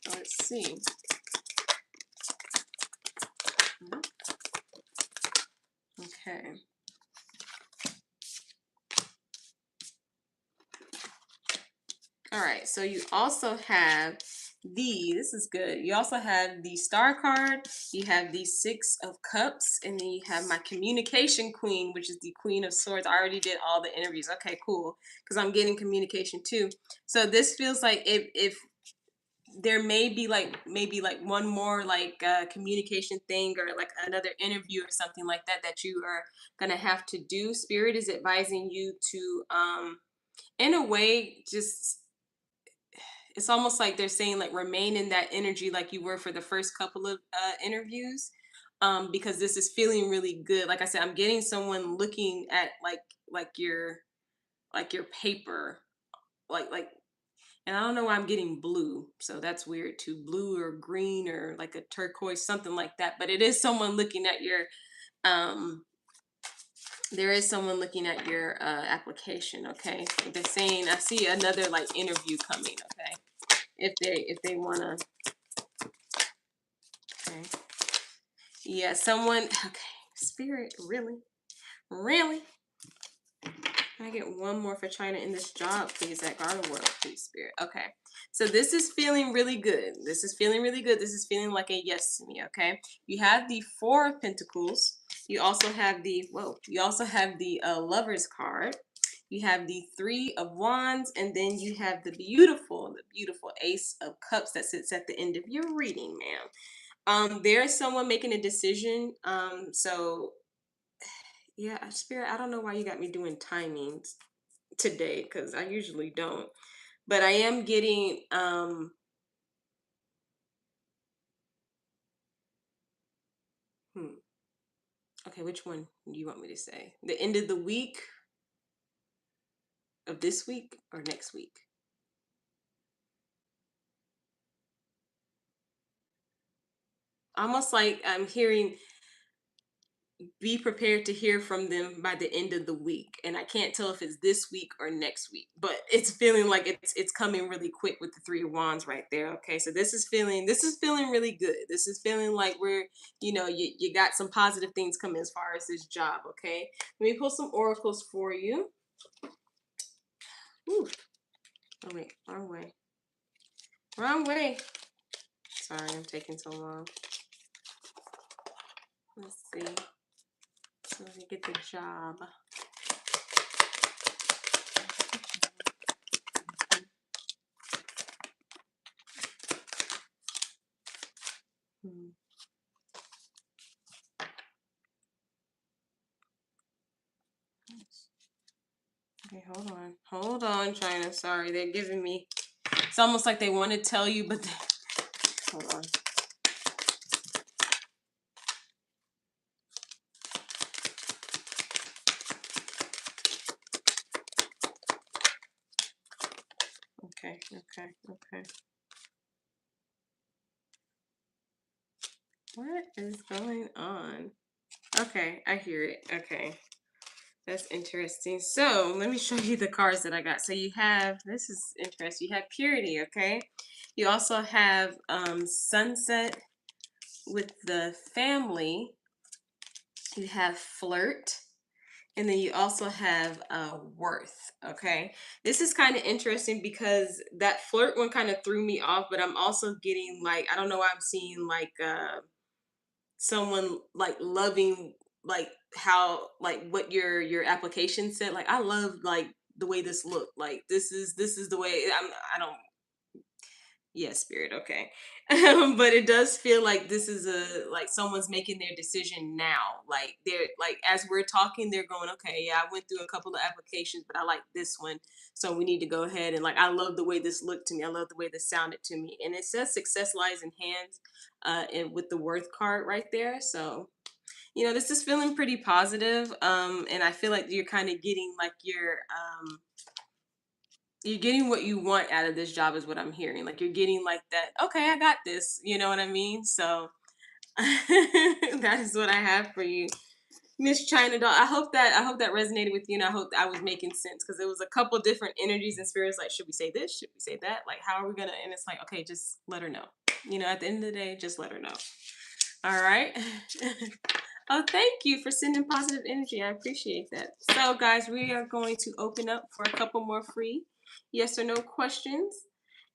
Let's see. Okay. All right. So you also have this is good. You also have the Star card. You have the Six of Cups, and then you have my Communication Queen, which is the Queen of Swords. I already did all the interviews. Okay, cool. Because I'm getting communication too. So this feels like if there may be like maybe like one more like communication thing or like another interview or something like that that you are gonna have to do. Spirit is advising you to in a way just, it's almost like they're saying like remain in that energy like you were for the first couple of interviews, because this is feeling really good. Like I said, I'm getting someone looking at like your paper, like and I don't know why I'm getting blue, so that's weird too. Blue or green or like a turquoise, something like that. But it is someone looking at your um there is someone looking at your application, okay? They're saying I see another like interview coming, okay? If they wanna, okay. Yeah, someone, okay. Spirit, really? Really? Can I get one more for China in this job, please, at Garden World, please, Spirit? Okay. So this is feeling really good. This is feeling really good. This is feeling like a yes to me, okay? You have the Four of Pentacles. You also have the, whoa, you also have the Lover's card. You have the Three of Wands, and then you have the beautiful Ace of Cups that sits at the end of your reading, ma'am. There's someone making a decision. So yeah, Spirit, I don't know why you got me doing timings today because I usually don't. But I am getting hmm, okay, which one do you want me to say? The end of the week of this week or next week? almost like I'm hearing, be prepared to hear from them by the end of the week. And I can't tell if it's this week or next week, but it's feeling like it's coming really quick with the three of wands right there. Okay. So this is feeling really good. This is feeling like we're, you got some positive things coming as far as this job. Okay. Let me pull some oracles for you. Ooh. Oh wait, wrong way. Wrong way. Sorry, I'm taking so long. Let's see. So we get the job. Hmm. Okay, hold on. Hold on, China. Sorry, they're giving me. It's almost like they want to tell you, but hold on. Okay, okay, okay. What is going on? Okay, I hear it. Okay. That's interesting. So let me show you the cards that I got. So you have, this is interesting. You have purity, okay? You also have sunset with the family. You have flirt. And then you also have worth, okay? This is kind of interesting because that flirt one kind of threw me off, but I'm also getting like, I don't know why I'm seeing like someone like loving like how like what your application said. Like I love like the way this looked. Like this is the way I don't. Yeah, spirit, okay. But it does feel like this is a like someone's making their decision now. Like they're like as we're talking, they're going, okay, yeah, I went through a couple of applications, but I like this one. So we need to go ahead and like I love the way this looked to me. I love the way this sounded to me. And it says success lies in hands, and with the worth card right there. So this is feeling pretty positive. And I feel like you're kind of getting like you're getting what you want out of this job is what I'm hearing. Like you're getting like that, okay, I got this. You know what I mean? So that is what I have for you. Miss China Doll. I hope that resonated with you and I hope that I was making sense because there was a couple different energies and spirits like, should we say this? Should we say that? Like how are we gonna and it's like, okay, just let her know. At the end of the day, just let her know. All right. Oh, thank you for sending positive energy. I appreciate that. So, guys, we are going to open up for a couple more free yes or no questions.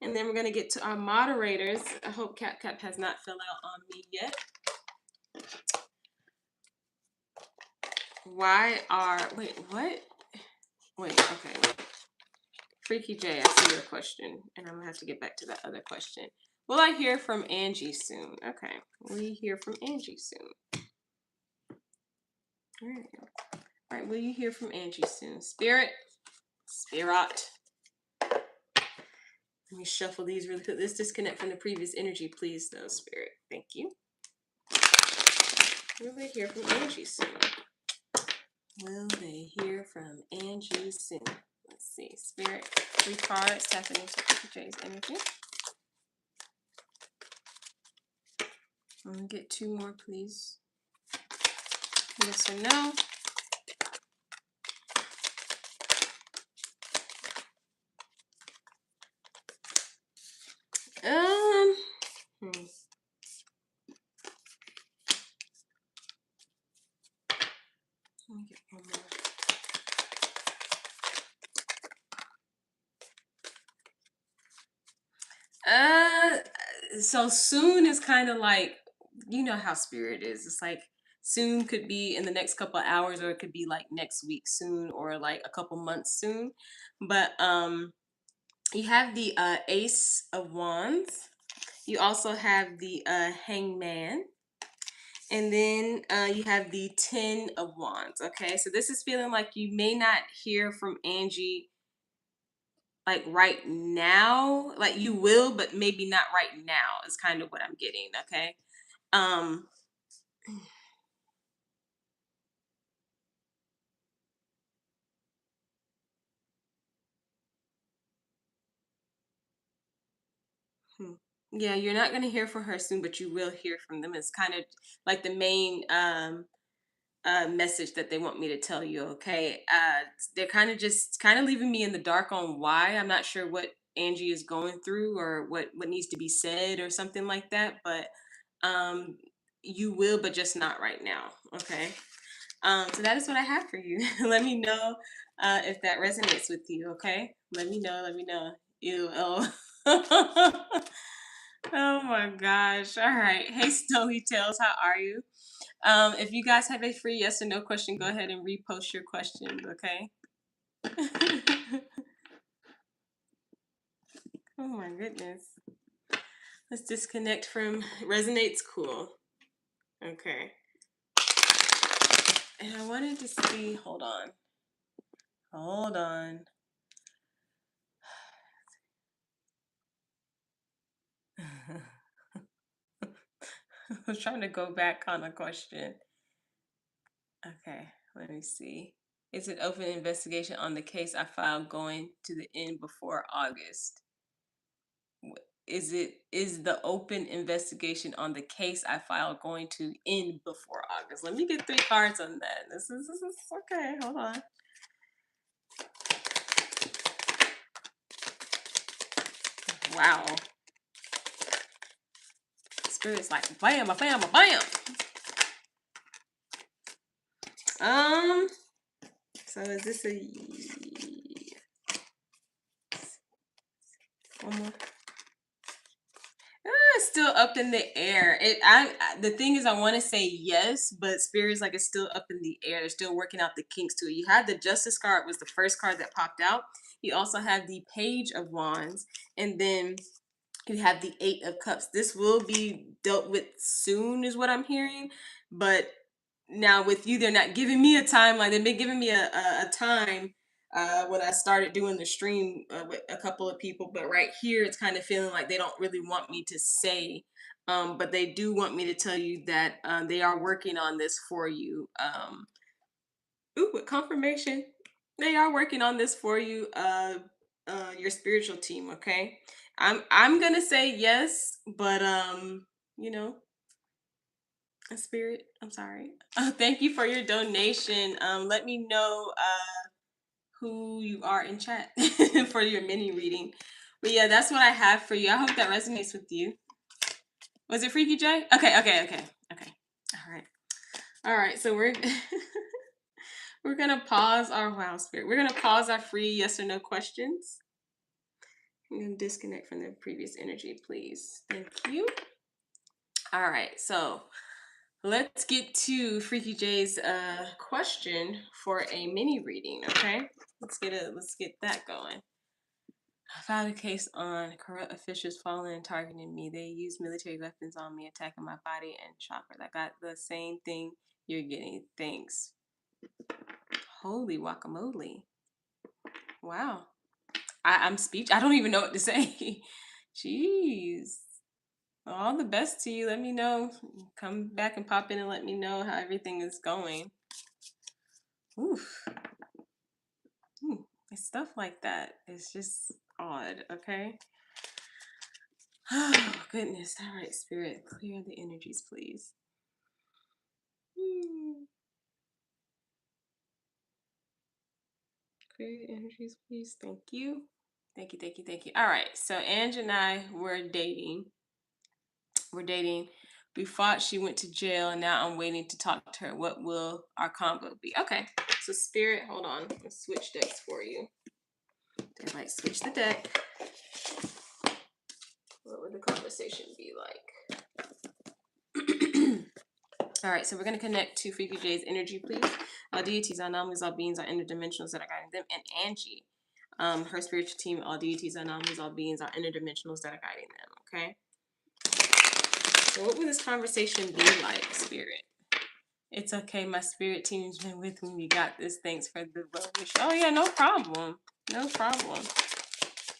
And then we're going to get to our moderators. I hope Cap has not fell out on me yet. Wait, what? Wait, okay. Freaky J, I see your question. And I'm going to have to get back to that other question. Will I hear from Angie soon? Okay. Will you hear from Angie soon? All right. All right, will you hear from Angie soon? Spirit. Let me shuffle these really quick. Let's disconnect from the previous energy, please, though, Spirit. Thank you. Will they hear from Angie soon? Will they hear from Angie soon? Let's see. Spirit, 3 cards, tapping into Jay's energy. I'm going to get 2 more, please. Yes or no? Hmm. Let me get 1 more. So soon is kind of like, you know how spirit is. It's like soon could be in the next couple of hours, or it could be like next week soon, or like a couple months soon. But you have the Ace of Wands. You also have the Hangman. And then you have the 10 of Wands. Okay, so this is feeling like you may not hear from Angie like right now. Like you will, but maybe not right now is kind of what I'm getting. Okay. Um, hmm. Yeah, you're not gonna hear from her soon, but you will hear from them. It's kind of like the main message that they want me to tell you. Okay, they're kind of leaving me in the dark on why. I'm not sure what Angie is going through or what needs to be said or something like that. But um, you will, but just not right now. Okay. So that is what I have for you. Let me know if that resonates with you. Okay. Let me know. Let me know. Ew. Oh. Oh my gosh. All right. Hey, Snowy Tales, how are you? If you guys have a free yes or no question, go ahead and repost your questions, okay? Oh my goodness. Let's disconnect from resonates cool. Okay. And I wanted to see, hold on. Hold on. I was trying to go back on a question. Okay, let me see. Is it open investigation on the case I filed going to the end before August? Is the open investigation on the case I filed going to end before August? Let me get 3 cards on that. This is okay. Hold on. Wow. Spirit's like bam, a bam, a bam. Um. So is this a one more? It's still up in the air. The thing is, I want to say yes, but Spirit's like it's still up in the air. They're still working out the kinks to it. You had the Justice card was the first card that popped out. You also have the Page of Wands, and then you have the Eight of Cups. This will be dealt with soon, is what I'm hearing. But now with you, they're not giving me a timeline. They've been giving me a time when I started doing the stream with a couple of people. But right here, it's kind of feeling like they don't really want me to say. But they do want me to tell you that they are working on this for you. Ooh, with confirmation. They are working on this for you, your spiritual team, okay? I'm gonna say yes, but you know, a spirit, I'm sorry. Thank you for your donation. Let me know who you are in chat for your mini reading. But yeah, that's what I have for you. I hope that resonates with you. Was it Freaky J? Okay. All right. All right, so we're we're gonna pause our wow spirit. We're gonna pause our free yes or no questions. I'm gonna disconnect from the previous energy, please. Thank you. All right, so let's get to Freaky J's question for a mini reading. Okay, let's get that going. I filed a case on corrupt officials following and targeting me. They used military weapons on me, attacking my body and chakras. I got the same thing you're getting. Thanks. Holy guacamole! Wow. I'm speech. I don't even know what to say. Jeez. All the best to you. Let me know. Come back and pop in and let me know how everything is going. Oof. It's stuff like that. It's just odd, okay? Oh, goodness. All right, Spirit. Clear the energies, please. Clear the energies, please. Thank you. Thank you, thank you, thank you. All right, so Ange and I were dating. We're dating. We fought. She went to jail, and now I'm waiting to talk to her. What will our combo be? Okay, so Spirit, hold on. Let's switch decks for you. They might switch the deck. What would the conversation be like? All right, so we're going to connect to Freaky J's energy, please. All deities, all anomalies, all beings, all interdimensionals that are guiding them. And Angie, her spiritual team, all deities, all anomalies, all beings, all interdimensionals that are guiding them, okay? So what would this conversation be like, Spirit? It's okay, my spirit team's been with me. We got this. Thanks for the well wish. Oh yeah, no problem. No problem.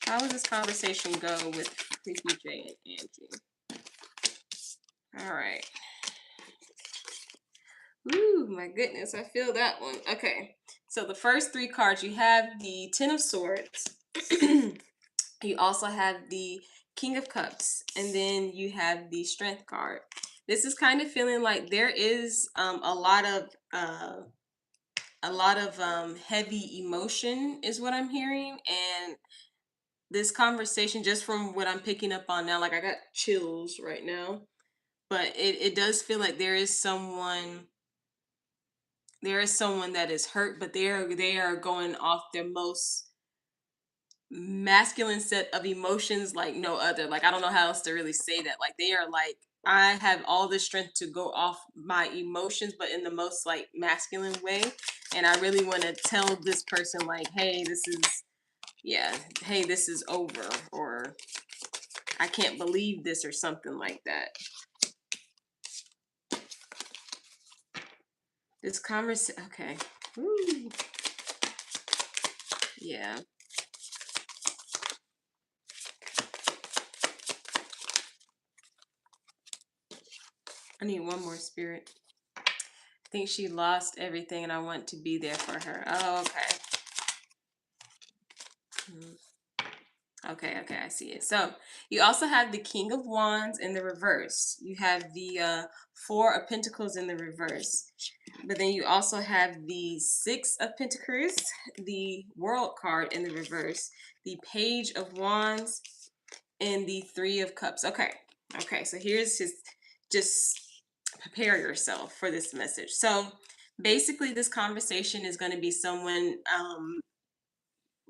How would this conversation go with Freaky J and Angie? All right. Ooh, my goodness, I feel that one. Okay, so the first 3 cards, you have the Ten of Swords. You also have the King of Cups, and then you have the Strength card. This is kind of feeling like there is a lot of heavy emotion is what I'm hearing, and this conversation, just from what I'm picking up on now, like I got chills right now, but it does feel like there is someone that is hurt, but they are going off their most masculine set of emotions like no other. Like I don't know how else to really say that. Like they are like, I have all the strength to go off my emotions, but in the most like masculine way. And I really want to tell this person like, hey, this is, yeah, hey, this is over, or I can't believe this, or something like that. This conversation, okay. Woo. Yeah. I need one more, spirit. I think she lost everything and I want to be there for her. Oh, okay. Hmm. Okay, okay, I see it. So you also have the King of Wands in the reverse. You have the Four of Pentacles in the reverse. But then you also have the Six of Pentacles, the World card in the reverse, the Page of Wands, and the Three of Cups. Okay, okay, so here's just prepare yourself for this message. So basically, this conversation is going to be someone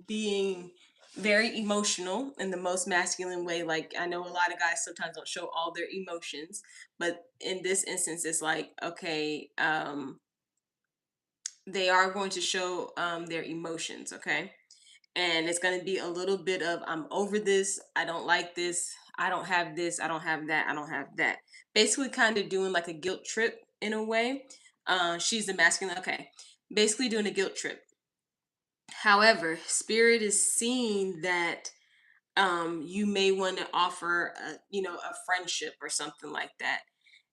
being very emotional in the most masculine way. Like I know a lot of guys sometimes don't show all their emotions, but in this instance it's like, okay, they are going to show their emotions, okay? And it's going to be a little bit of, I'm over this, I don't like this, I don't have this, I don't have that, I don't have that. Basically kind of doing like a guilt trip in a way. She's the masculine, okay, basically doing a guilt trip. However, spirit is seeing that you may want to offer a friendship or something like that.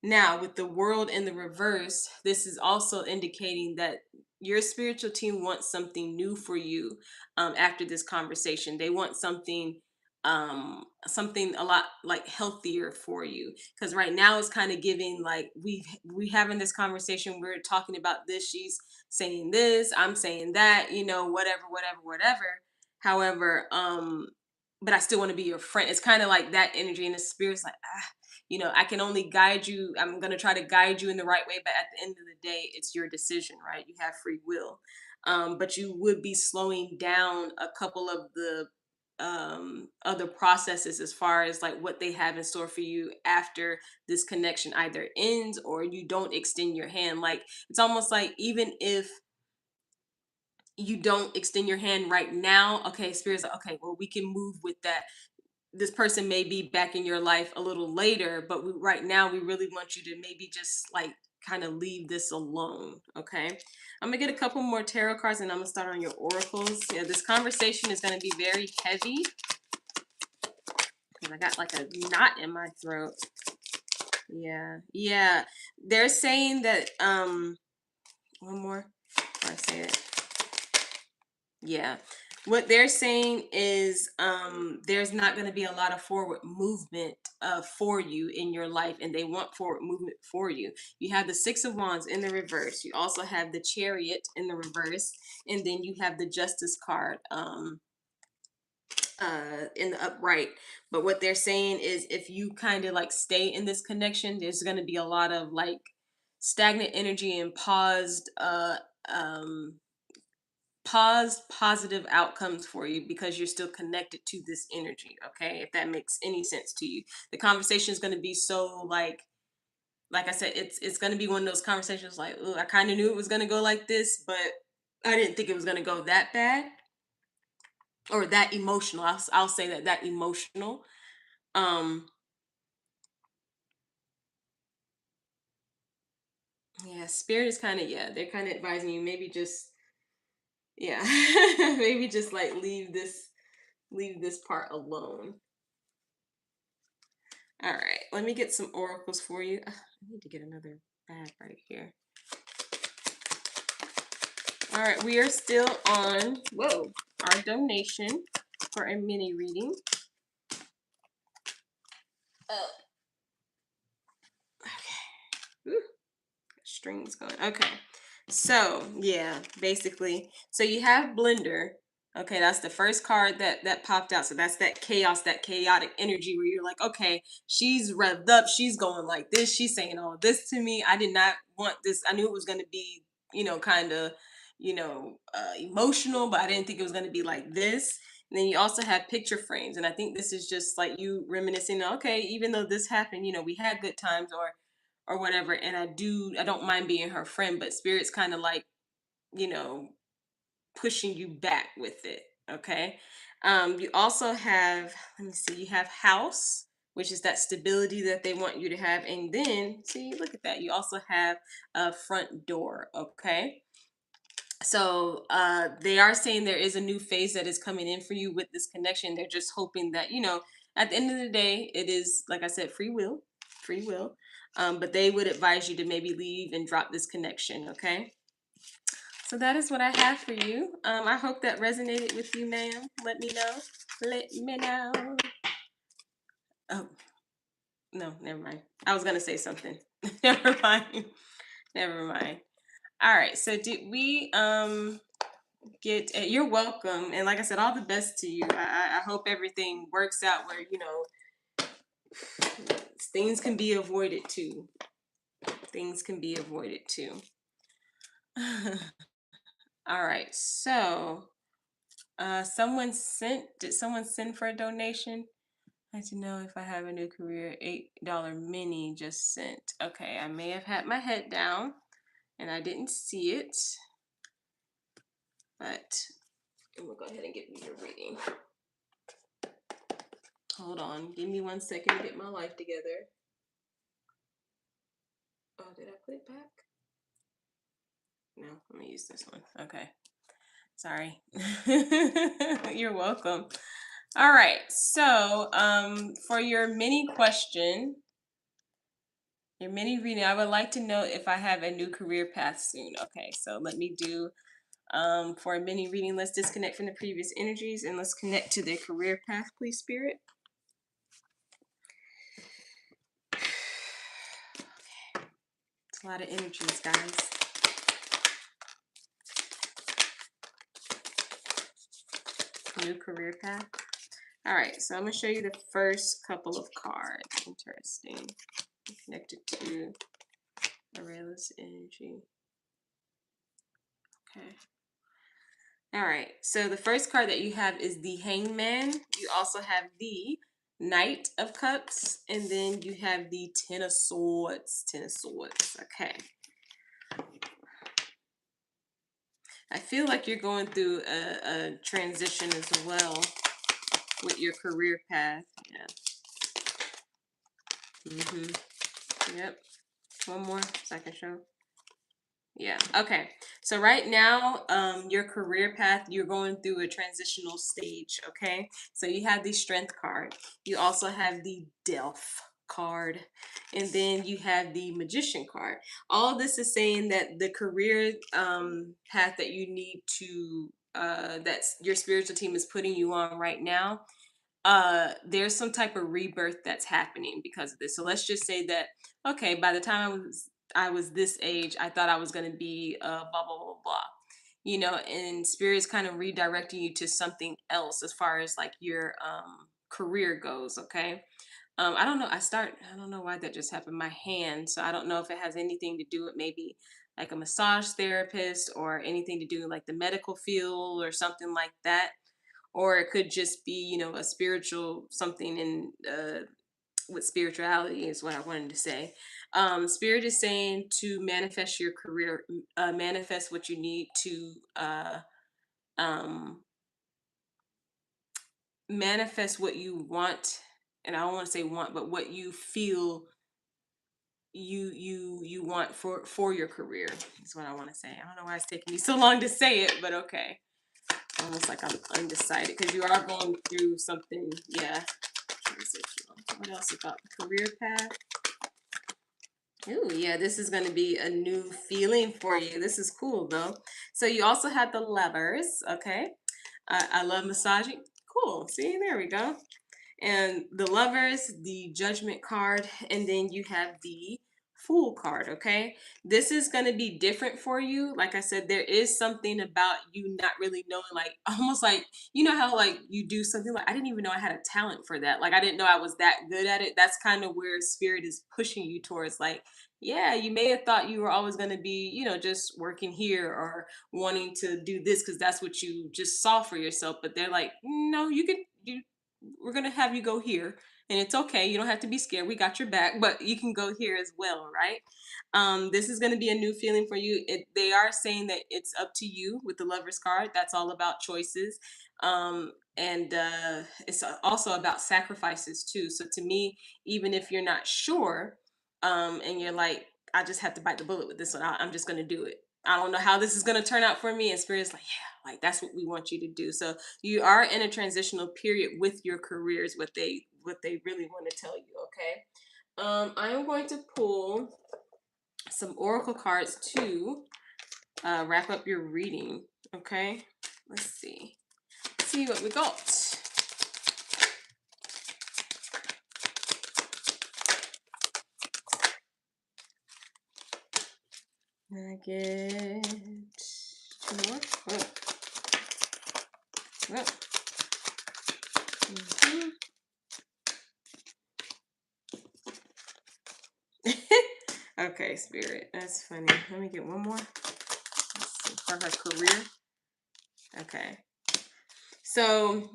Now with the world in the reverse, this is also indicating that your spiritual team wants something new for you. After this conversation, they want something a lot like healthier for you, because right now it's kind of giving like we having this conversation, we're talking about this, she's saying this, I'm saying that, whatever, whatever, whatever. However, but I still want to be your friend. It's kind of like that energy, and the spirit's like, I can only guide you. I'm gonna try to guide you in the right way, but at the end of the day, it's your decision, right? You have free will. But you would be slowing down a couple of the other processes as far as like what they have in store for you after this connection either ends or you don't extend your hand. Like it's almost like, even if you don't extend your hand right now, okay, spirit's like, okay, well, we can move with that. This person may be back in your life a little later, but right now we really want you to maybe just like kind of leave this alone. Okay, I'm gonna get a couple more tarot cards and I'm gonna start on your oracles. Yeah, this conversation is gonna be very heavy because I got like a knot in my throat. Yeah, yeah, they're saying that one more before I say it. Yeah. What they're saying is there's not going to be a lot of forward movement for you in your life, and they want forward movement for you. You have the Six of Wands in the reverse. You also have the Chariot in the reverse, and then you have the Justice card in the upright. But what they're saying is if you kind of like stay in this connection, there's going to be a lot of like stagnant energy and um paused positive outcomes for you because you're still connected to this energy. Okay, if that makes any sense to you, the conversation is going to be so like I said, it's going to be one of those conversations like, oh, I kind of knew it was going to go like this, but I didn't think it was going to go that bad or that emotional. I'll say that emotional. um yeah, spirit is kind of, yeah, they're kind of advising you maybe just, yeah, maybe just like leave this part alone. All right, let me get some oracles for you. I need to get another bag right here. All right, we are still on, our donation for a mini reading. strings going. Okay. So, yeah, basically. So you have Blender. Okay, that's the first card that popped out. So that's that chaos, that chaotic energy where you're like, okay, she's revved up, she's going like this, she's saying all this to me. I did not want this. I knew it was going to be, kind of, emotional, but I didn't think it was going to be like this. And then you also have picture frames, and I think this is just like you reminiscing. Okay, even though this happened, we had good times, or whatever. And I don't mind being her friend, but spirit's kind of like, you know, pushing you back with it. Okay. You also have, let me see, you have house, which is that stability that they want you to have. And then, see, look at that. You also have a front door. Okay. So they are saying there is a new phase that is coming in for you with this connection. They're just hoping that, at the end of the day, it is, like I said, free will. But they would advise you to maybe leave and drop this connection. Okay. So that is what I have for you. I hope that resonated with you, ma'am. Let me know. Let me know. Oh, no, never mind. I was going to say something. Never mind. Never mind. All right. So did we get you're welcome, and like I said, all the best to you. I hope everything works out where things can be avoided too. Things can be avoided too. All right. So did someone send for a donation? I need to know if I have a new career. $8 mini just sent. Okay, I may have had my head down and I didn't see it, but I'm gonna go ahead and give you your reading. Hold on, give me 1 second to get my life together. Oh, did I put it back? No, let me use this one. Okay, sorry. You're welcome. All right, so for your mini question, your mini reading, I would like to know if I have a new career path soon. Okay, so let me do for a mini reading. Let's disconnect from the previous energies and let's connect to their career path, please, Spirit. It's a lot of energies, guys. New career path. All right, so I'm going to show you the first couple of cards. Interesting. Connected to Aurelius energy. Okay. All right, so the first card that you have is the Hangman. You also have the Knight of Cups, and then you have the Ten of Swords. Ten of Swords. Okay. I feel like you're going through a transition as well with your career path. Yeah. Yep. One more so I can show. Yeah. Okay. So right now, your career path, you're going through a transitional stage. Okay. So you have the Strength card. You also have the Delph card, and then you have the Magician card. All this is saying that the career path that you need to that's your spiritual team is putting you on right now, there's some type of rebirth that's happening because of this. So let's just say that, okay, by the time I was this age, I thought I was going to be blah blah blah blah, and spirit's kind of redirecting you to something else as far as like your career goes. Okay. I don't know. I don't know why that just happened. My hand. So I don't know if it has anything to do with maybe like a massage therapist or anything to do with like the medical field or something like that, or it could just be a spiritual something in with spirituality is what I wanted to say. Spirit is saying to manifest your career, manifest what you need to um, manifest what you want, and I don't want to say want, but what you feel you want for your career is what I want to say. I don't know why it's taking me so long to say it, but okay. Almost like I'm undecided because you are going through something. Yeah. What else about the career path? Ooh, yeah, this is going to be a new feeling for you. This is cool, though. So you also have the Lovers, okay? I love massaging. Cool. See, there we go. And the Lovers, the Judgment card, and then you have the Fool card, okay? This is going to be different for you. Like I said, there is something about you not really knowing, like almost like, you know how like you do something like, I didn't even know I had a talent for that. Like I didn't know I was that good at it. That's kind of where spirit is pushing you towards, like, yeah, you may have thought you were always going to be, just working here or wanting to do this because that's what you just saw for yourself. But they're like, no, we're going to have you go here, and it's okay. You don't have to be scared. We got your back, but you can go here as well, right? This is going to be a new feeling for you. They are saying that it's up to you with the Lover's card. That's all about choices. And it's also about sacrifices too. So to me, even if you're not sure, and you're like, I just have to bite the bullet with this one. I'm just going to do it. I don't know how this is going to turn out for me. And Spirit's like, yeah, like that's what we want you to do. So you are in a transitional period with your careers, what they really want to tell you, okay? I am going to pull some oracle cards to wrap up your reading, okay? Let's see. See what we got. I get two more. Oh. Oh. Mhm. Okay, Spirit. That's funny. Let me get one more. Let's see, for her career. Okay. So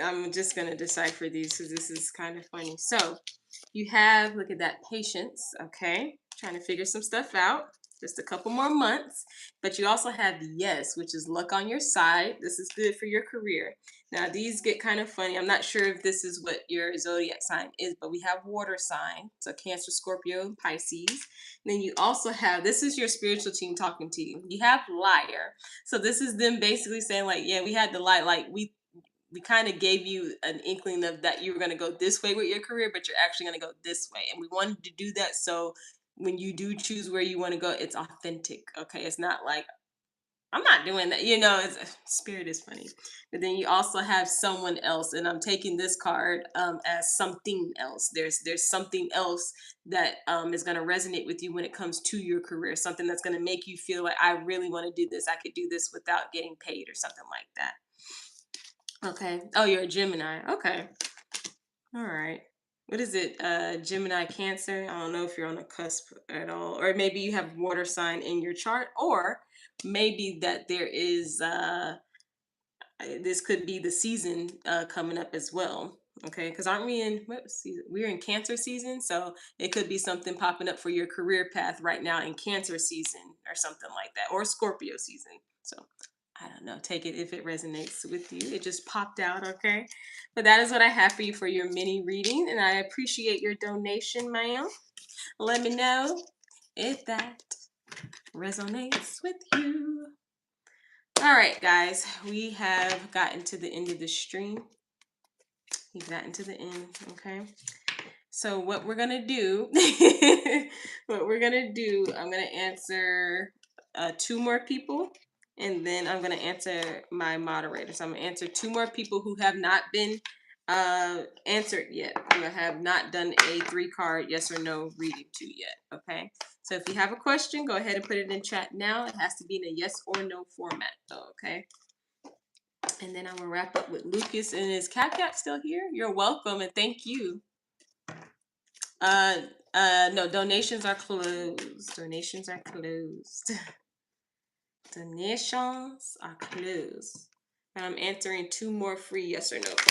I'm just going to decipher these because this is kind of funny. So you have, look at that, patience. Okay. Trying to figure some stuff out. Just a couple more months. But you also have yes, which is luck on your side. This is good for your career. Now, these get kind of funny. I'm not sure if this is what your zodiac sign is, but we have water sign. So Cancer, Scorpio, Pisces. Then you also have, this is your spiritual team talking to you. You have liar. So this is them basically saying like, yeah, we had to lie. Like we kind of gave you an inkling of that you were going to go this way with your career, but you're actually going to go this way. And we wanted to do that so when you do choose where you want to go, it's authentic. Okay. It's not like, I'm not doing that. Spirit is funny. But then you also have someone else, and I'm taking this card as something else. There's something else that is going to resonate with you when it comes to your career. Something that's going to make you feel like I really want to do this. I could do this without getting paid or something like that. Okay. Oh, you're a Gemini. Okay. All right. What is it? Gemini Cancer. I don't know if you're on the cusp at all. Or maybe you have water sign in your chart. Or maybe that there is this could be the season coming up as well. Okay, because aren't we in what season? We're in Cancer season, so it could be something popping up for your career path right now in Cancer season or something like that, or Scorpio season. So I don't know. Take it if it resonates with you. It just popped out, okay? But that is what I have for you for your mini reading, and I appreciate your donation, ma'am. Let me know if that resonates with you. All right, guys, we have gotten to the end of the stream. We've gotten to the end, okay? So what we're gonna do, I'm gonna answer two more people, and then I'm gonna answer my moderator. So I'm gonna answer two more people who have not been answered yet, who have not done a 3-card yes or no reading to yet. Okay. So if you have a question, go ahead and put it in chat now. It has to be in a yes or no format, though. Okay. And then I'm gonna wrap up with Lucas. And is CashApp still here? You're welcome and thank you. No, donations are closed. Donations are closed. Donations are closed. And I'm answering two more free yes or no questions.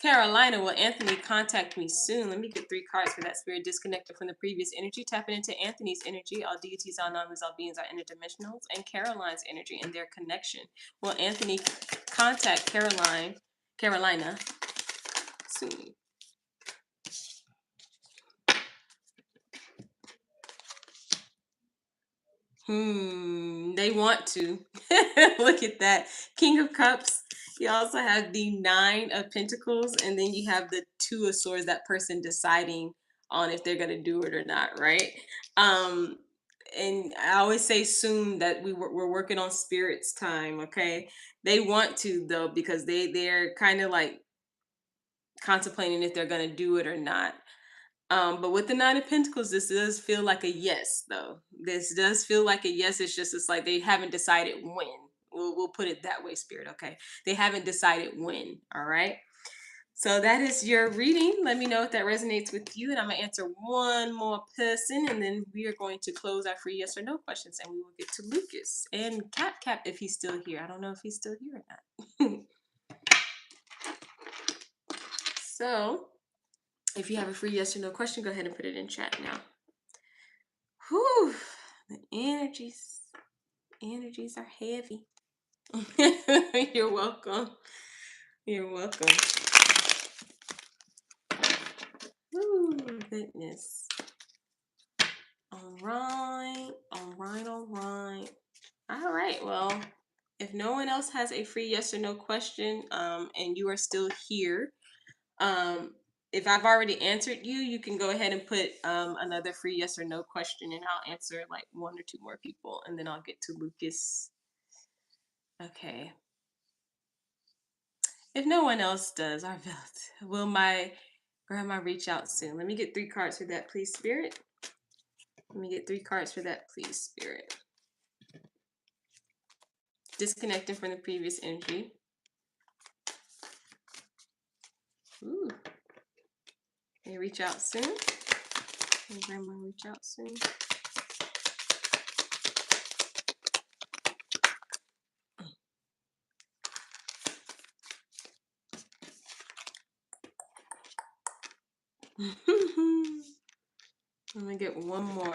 Carolina, will Anthony contact me soon? Let me get 3 cards for that. Spirit disconnected from the previous energy. Tapping into Anthony's energy. All deities, all non all beings are interdimensionals. And Caroline's energy and their connection. Will Anthony contact Carolina soon? They want to. Look at that. King of Cups. You also have the 9 of Pentacles, and then you have the 2 of Swords, that person deciding on if they're going to do it or not, right? Um, and I always say soon that we're working on Spirit's time, okay? They want to, though, because they're kind of like contemplating if they're going to do it or not. But with the Nine of Pentacles, this does feel like a yes, though. This does feel like a yes. It's like they haven't decided when. We'll put it that way, Spirit. Okay, they haven't decided when. All right. So that is your reading. Let me know if that resonates with you, and I'm gonna answer one more person, and then we are going to close our free yes or no questions, and we will get to Lucas and Cap if he's still here. I don't know if he's still here or not. So if you have a free yes or no question, go ahead and put it in chat now. Whew, the energies are heavy. You're welcome. You're welcome. Ooh, goodness. All right. All right. Well, if no one else has a free yes or no question, and you are still here, if I've already answered you, you can go ahead and put another free yes or no question, and I'll answer like one or two more people, and then I'll get to Lucas. Okay. If no one else does, will my grandma reach out soon? Let me get 3 cards for that, please, Spirit. Let me get 3 cards for that, please, Spirit. Disconnecting from the previous energy. Ooh. May reach out soon. May grandma reach out soon. I'm gonna get one more.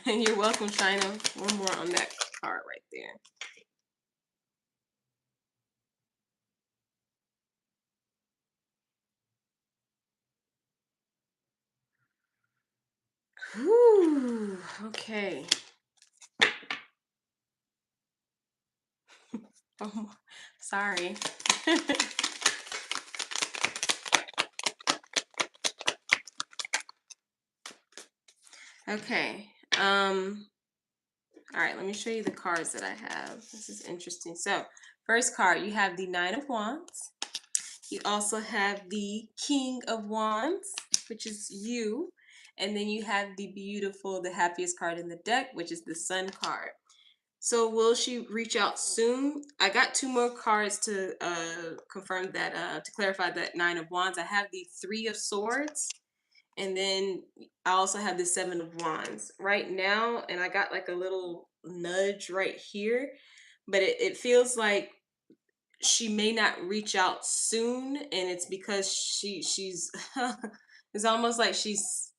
You're welcome, China. One more on that card right there. Whew. Okay. Oh, sorry. Okay. All right, let me show you the cards that I have. This is interesting. So, first card, you have the Nine of Wands. You also have the King of Wands, which is you. And then you have the beautiful, the happiest card in the deck, which is the Sun card. So will she reach out soon? I got 2 more cards to confirm that, to clarify that Nine of Wands. I have the Three of Swords, and then I also have the Seven of Wands right now, and I got like a little nudge right here, but it feels like she may not reach out soon, and it's because she's it's almost like she's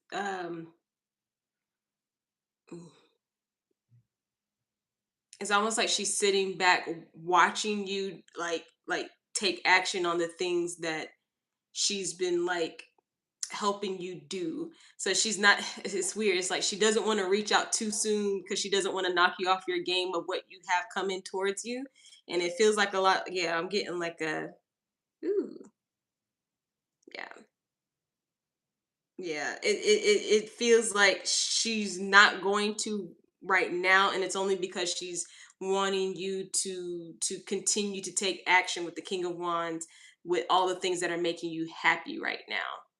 it's almost like she's sitting back watching you like take action on the things that she's been like helping you do. So she's not, it's weird, it's like she doesn't want to reach out too soon because she doesn't want to knock you off your game of what you have coming towards you. And it feels like a lot, yeah, I'm getting like a ooh, yeah. Yeah, it feels like she's not going to right now, and it's only because she's wanting you to continue to take action with the King of Wands, with all the things that are making you happy right now.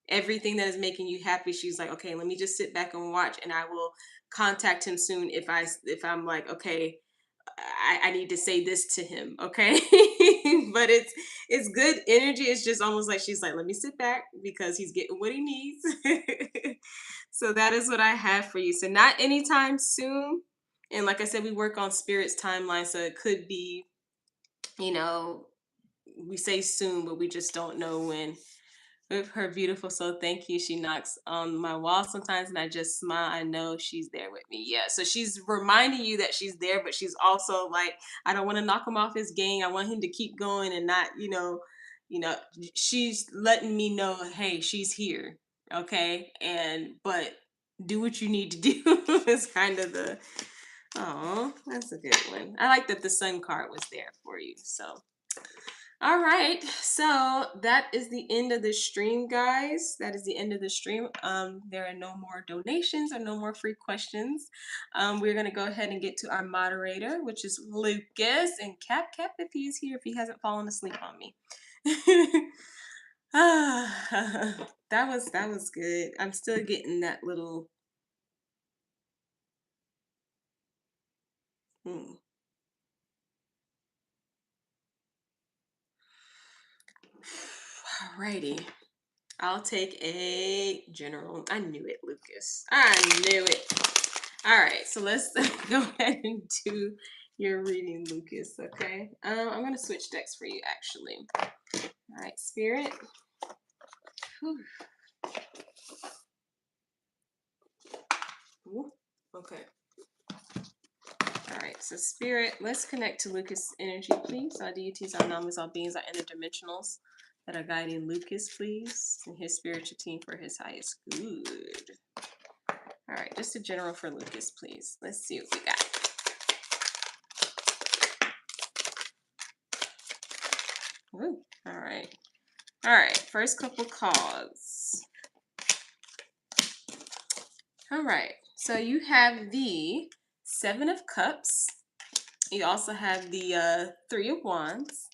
Everything that is making you happy, she's like, okay, let me just sit back and watch, and I will contact him soon if I'm like, okay, I need to say this to him, okay? But it's good energy. It's just almost like she's like, let me sit back because he's getting what he needs. So that is what I have for you. So not anytime soon. And like I said, we work on spirit's timeline, so it could be, you know, we say soon, but we just don't know when. With her beautiful soul, thank you. She knocks on my wall sometimes, and I just smile. I know she's there with me. Yeah, so she's reminding you that she's there, but she's also like, I don't want to knock him off his game. I want him to keep going and not, you know. She's letting me know, hey, she's here, okay, and but do what you need to do. Is kind of the, oh, that's a good one. I like that the Sun card was there for you. So all right, so that is the end of the stream, guys. That is the end of the stream. There are no more donations or no more free questions. We're gonna go ahead and get to our moderator, which is Lucas, and Cap if he is here, if he hasn't fallen asleep on me. Ah, that was good. I'm still getting that little. Hmm. Alrighty. I'll take a general. I knew it, Lucas. I knew it. All right, so let's go ahead and do your reading, Lucas. Okay. I'm gonna switch decks for you, actually. All right, Spirit. Whew. Ooh, okay. All right, so Spirit, let's connect to Lucas' energy, please. Our deities, our numbers, our beings, our interdimensionals that are guiding Lucas, please, and his spiritual team for his highest good. All right, just a general for Lucas, please. Let's see what we got. Ooh, all right. All right, first couple cards. All right, so you have the Seven of Cups. You also have the Three of Wands.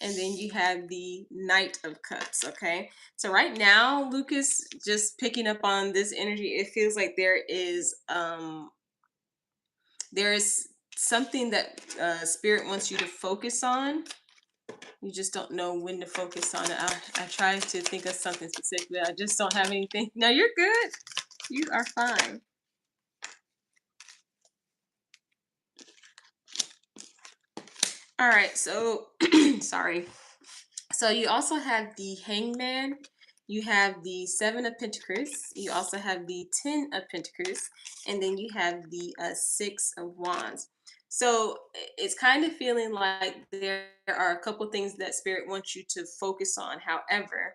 And then you have the Knight of Cups, okay? So right now, Lucas, just picking up on this energy, it feels like there is something that Spirit wants you to focus on. You just don't know when to focus on it. I try to think of something specific, but I just don't have anything. No, you're good. You are fine. All right, so sorry. So you also have the Hangman. You have the Seven of Pentacles. You also have the Ten of Pentacles, and then you have the Six of Wands. So it's kind of feeling like there are a couple things that Spirit wants you to focus on. However,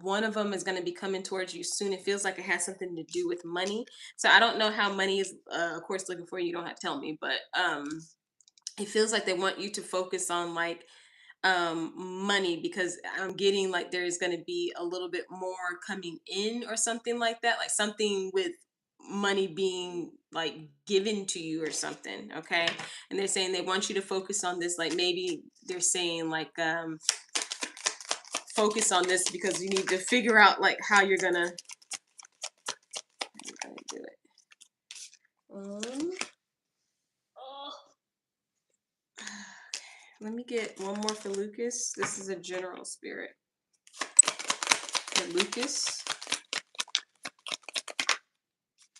one of them is going to be coming towards you soon. It feels like it has something to do with money. So I don't know how money is, of course, looking for you. You don't have to tell me, but it feels like they want you to focus on like money, because I'm getting like there's going to be a little bit more coming in or something like that, like something with money being like given to you or something, okay? And they're saying they want you to focus on this, like maybe they're saying like focus on this because you need to figure out like how you're gonna do it. Oh. Let me get one more for Lucas. This is a general spirit for Lucas.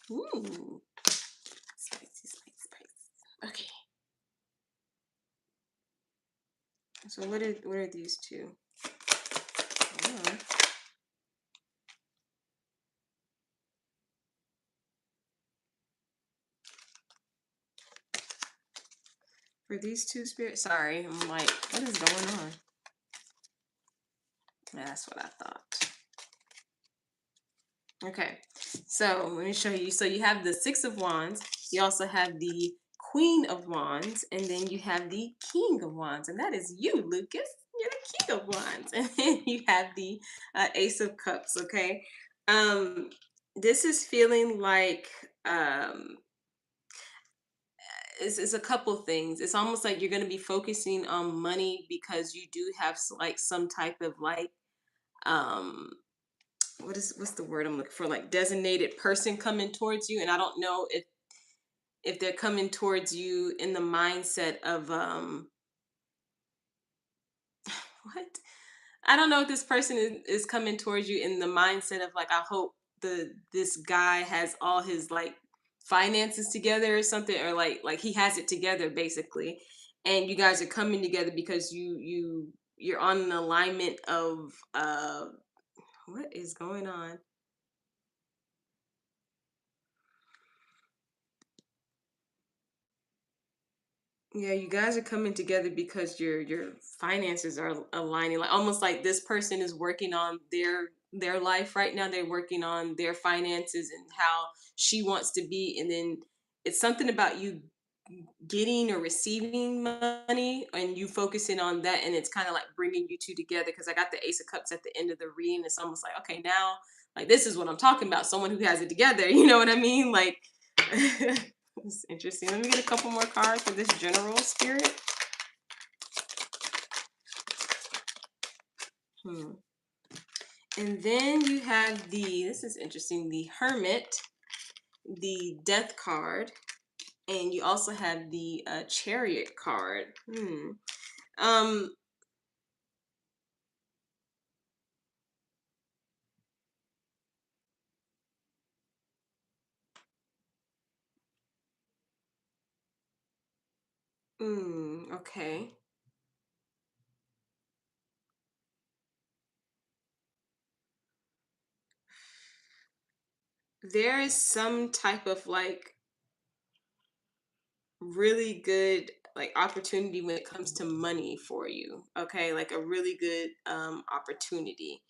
Ooh, spicy, spicy, spicy. Okay. So what are these two? Oh. For these two spirits, sorry, I'm like, what is going on? Yeah, that's what I thought. Okay, so let me show you. So you have the Six of Wands. You also have the Queen of Wands, and then you have the King of Wands, and that is you, Lucas. You're the King of Wands, and then you have the Ace of Cups. Okay, um, this is feeling like it's a couple things. It's almost like you're going to be focusing on money because you do have like some type of like um what's the word I'm looking for, like designated person coming towards you, and I don't know if they're coming towards you in the mindset of what, I don't know if this person is coming towards you in the mindset of like, I hope this guy has all his like finances together or something, or like he has it together basically, and you guys are coming together because you're on an alignment of what is going on. Yeah, you guys are coming together because your finances are aligning. Like almost like this person is working on their life right now. They're working on their finances and how she wants to be, and then it's something about you getting or receiving money and you focusing on that, and it's kind of like bringing you two together, because I got the Ace of Cups at the end of the reading. It's almost like, okay, now like this is what I'm talking about, someone who has it together. You know what I mean? Like it's interesting. Let me get a couple more cards for this general spirit. Hmm. And then you have this is interesting, the Hermit, the Death card, and you also have the Chariot card. Um, okay. There is some type of like really good like opportunity when it comes to money for you. Okay, like a really good opportunity.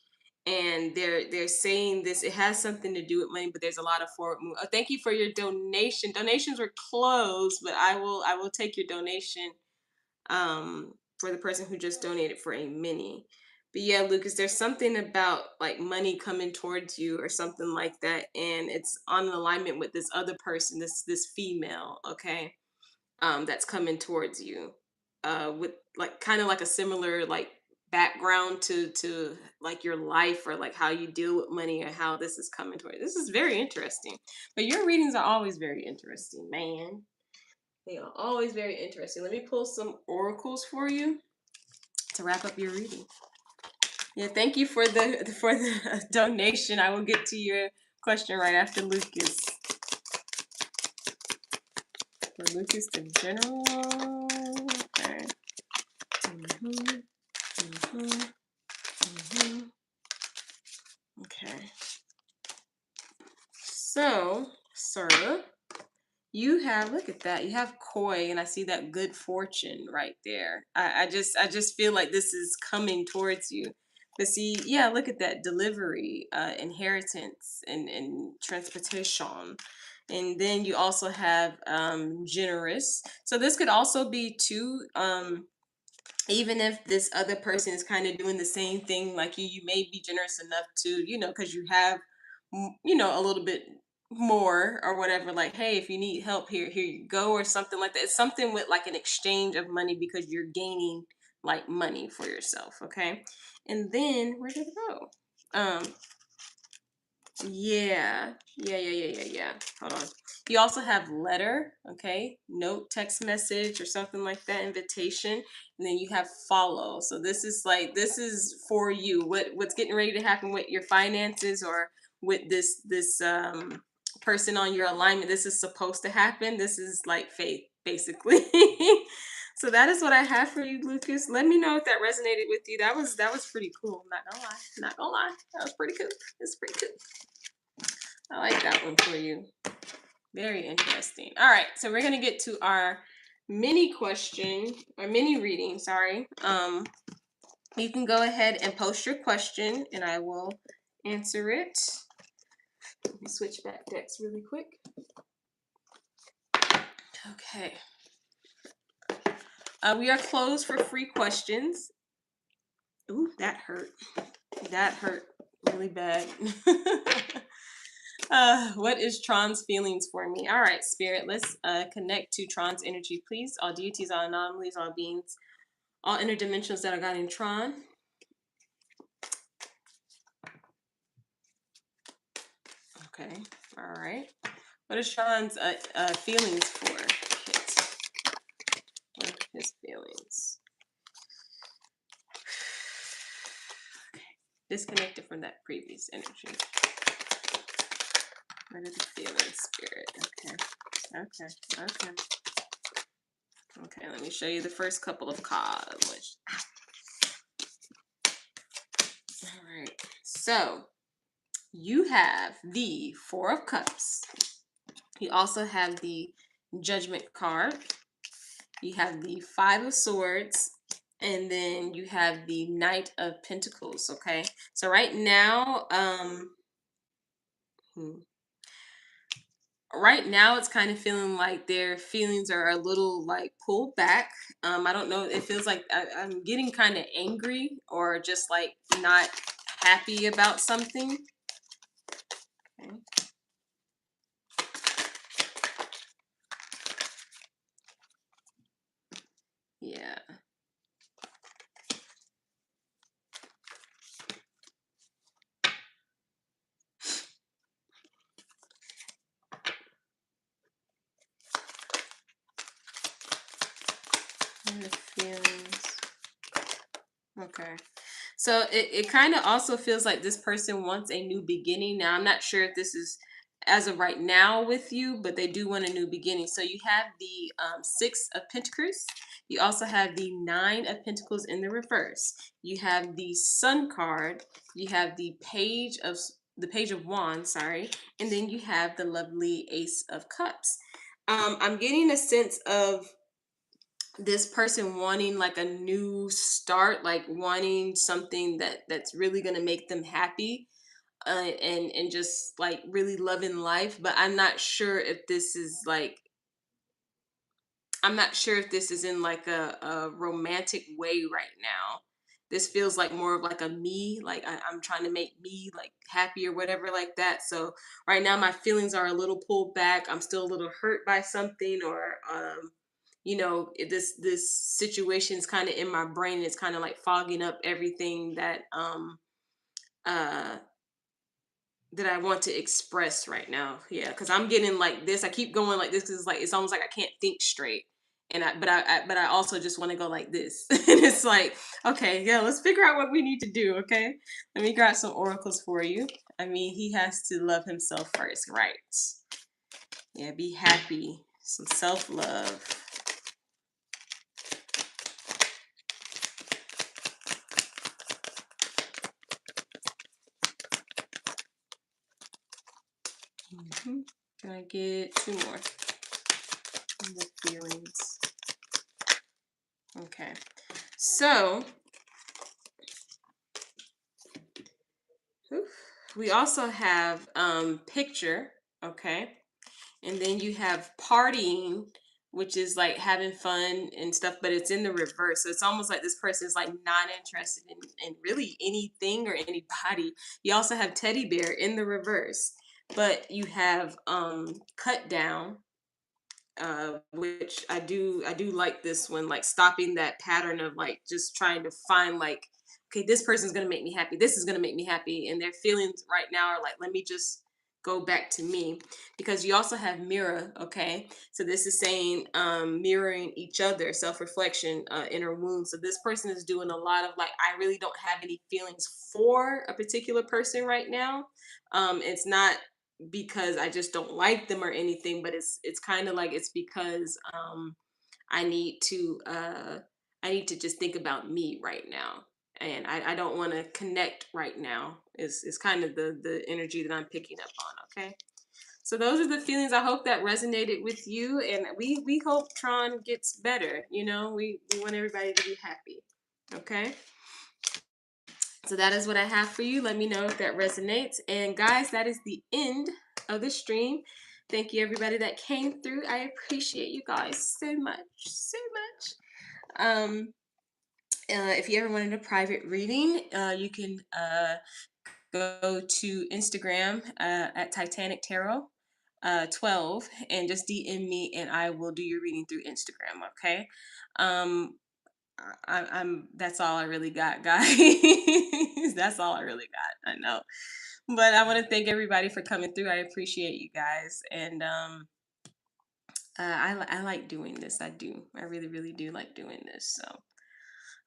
And they're saying this, it has something to do with money, but there's a lot of forward move. Oh, thank you for your donation. Donations were closed, but I will take your donation for the person who just donated for a mini. But yeah, Lucas, there's something about like money coming towards you or something like that, and it's on alignment with this other person, this female, okay, that's coming towards you, with like kind of like a similar like background to like your life or like how you deal with money or how this is coming towards. This is very interesting. But your readings are always very interesting, man. They are always very interesting. Let me pull some oracles for you to wrap up your reading. Yeah, thank you for the donation. I will get to your question right after Lucas. For Lucas the general. Okay. Mhm. Mhm. Mhm. Okay. So, sir, you have, look at that. You have koi, and I see that good fortune right there. I just feel like this is coming towards you. But see, yeah, look at that delivery, inheritance, and transportation. And then you also have generous. So this could also be too. Even if this other person is kind of doing the same thing like you may be generous enough to, because you have, a little bit more or whatever, like, hey, if you need help, here you go, or something like that. It's something with like an exchange of money because you're gaining like money for yourself, okay? And then where did it go? Yeah. Hold on. You also have letter, okay, note, text message, or something like that, invitation, and then you have follow. So this is for you. What's getting ready to happen with your finances or with this person on your alignment? This is supposed to happen. This is like faith, basically. So that is what I have for you, Lucas. Let me know if that resonated with you. That was pretty cool. I'm not gonna lie. Not gonna lie. That was pretty cool. It's pretty cool. I like that one for you. Very interesting. All right, so we're gonna get to our mini question or mini reading. Sorry. You can go ahead and post your question, and I will answer it. Let me switch back decks really quick. Okay. We are closed for free questions. Ooh, that hurt. That hurt really bad. What is Tron's feelings for me? All right, Spirit, let's connect to Tron's energy, please. All deities, all anomalies, all beings, all interdimensions that are guiding Tron. Okay, all right. What is Tron's feelings for Kit? What are his feelings? Okay, disconnected from that previous energy. What are the feelings, Spirit? Okay. Okay, let me show you the first couple of cards. All right, so you have the Four of Cups. You also have the Judgment card. You have the Five of Swords. And then you have the Knight of Pentacles, okay? So right now, it's kind of feeling like their feelings are a little like pulled back. I don't know. It feels like I'm getting kind of angry or just like not happy about something. Okay. Yeah. And the feelings. Okay. So it kind of also feels like this person wants a new beginning. Now, I'm not sure if this is as of right now with you, but they do want a new beginning. So you have the Six of Pentacles. You also have the Nine of Pentacles in the reverse. You have the Sun card. You have the Page of Wands, sorry, and then you have the lovely Ace of Cups. I'm getting a sense of this person wanting like a new start, like wanting something that's really going to make them happy, and just like really loving life. But I'm not sure if this is in like a romantic way right now. This feels like more of like a me, like I'm trying to make me like happy or whatever like that. So right now my feelings are a little pulled back. I'm still a little hurt by something, or this situation is kind of in my brain. It's kind of like fogging up everything uh that I want to express right now. Yeah, because I'm getting like this. I keep going like this because it's like it's almost like I can't think straight. And I also just want to go like this. And it's like, okay, yeah, let's figure out what we need to do. Okay, let me grab some oracles for you. I mean, he has to love himself first, right? Yeah, be happy. Some self love. Can I get two more? The feelings. Okay. So we also have picture, okay? And then you have partying, which is like having fun and stuff, but it's in the reverse. So it's almost like this person is like not interested in really anything or anybody. You also have teddy bear in the reverse, but you have cut down, which I do like this one, like stopping that pattern of like just trying to find like, okay, this person's gonna make me happy, this is gonna make me happy, and their feelings right now are like, let me just go back to me. Because you also have mirror, okay, so this is saying mirroring each other, self-reflection, inner wounds. So this person is doing a lot of like, I really don't have any feelings for a particular person right now. It's not because I just don't like them or anything, but it's kind of like it's because I need to uh I need to just think about me right now. And I don't want to connect right now is kind of the energy that I'm picking up on, okay? So those are the feelings. I hope that resonated with you, and we hope Tron gets better. We want everybody to be happy. Okay? So that is what I have for you. Let me know if that resonates. And guys, that is the end of the stream. Thank you everybody that came through. I appreciate you guys so much, so much. If you ever wanted a private reading, you can go to Instagram at Titanic Tarot 12 and just DM me, and I will do your reading through Instagram. Okay. Um, I'm that's all I really got, guys. That's all I really got. I know. But I want to thank everybody for coming through. I appreciate you guys. And I like doing this. I do. I really, really do like doing this. So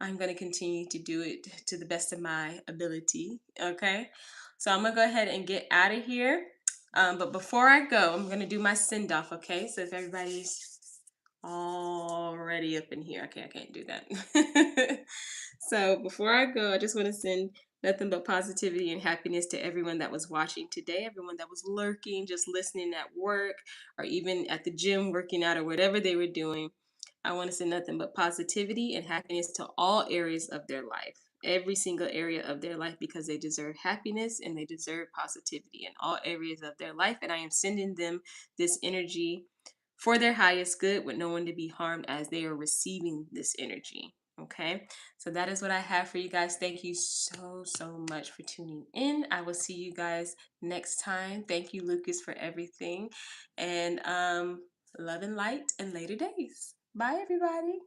I'm going to continue to do it to the best of my ability. Okay. So I'm going to go ahead and get out of here. But before I go, I'm going to do my send off. Okay. So if everybody's already up in here, okay, I can't do that. So before I go, I just want to send nothing but positivity and happiness to everyone that was watching today, everyone that was lurking, just listening at work, or even at the gym working out, or whatever they were doing. I want to send nothing but positivity and happiness to all areas of their life, every single area of their life, because they deserve happiness and they deserve positivity in all areas of their life. And I am sending them this energy for their highest good, with no one to be harmed as they are receiving this energy. Okay, so that is what I have for you guys. Thank you so much for tuning in. I will see you guys next time. Thank you, Lucas, for everything. And love and light and later days. Bye, everybody.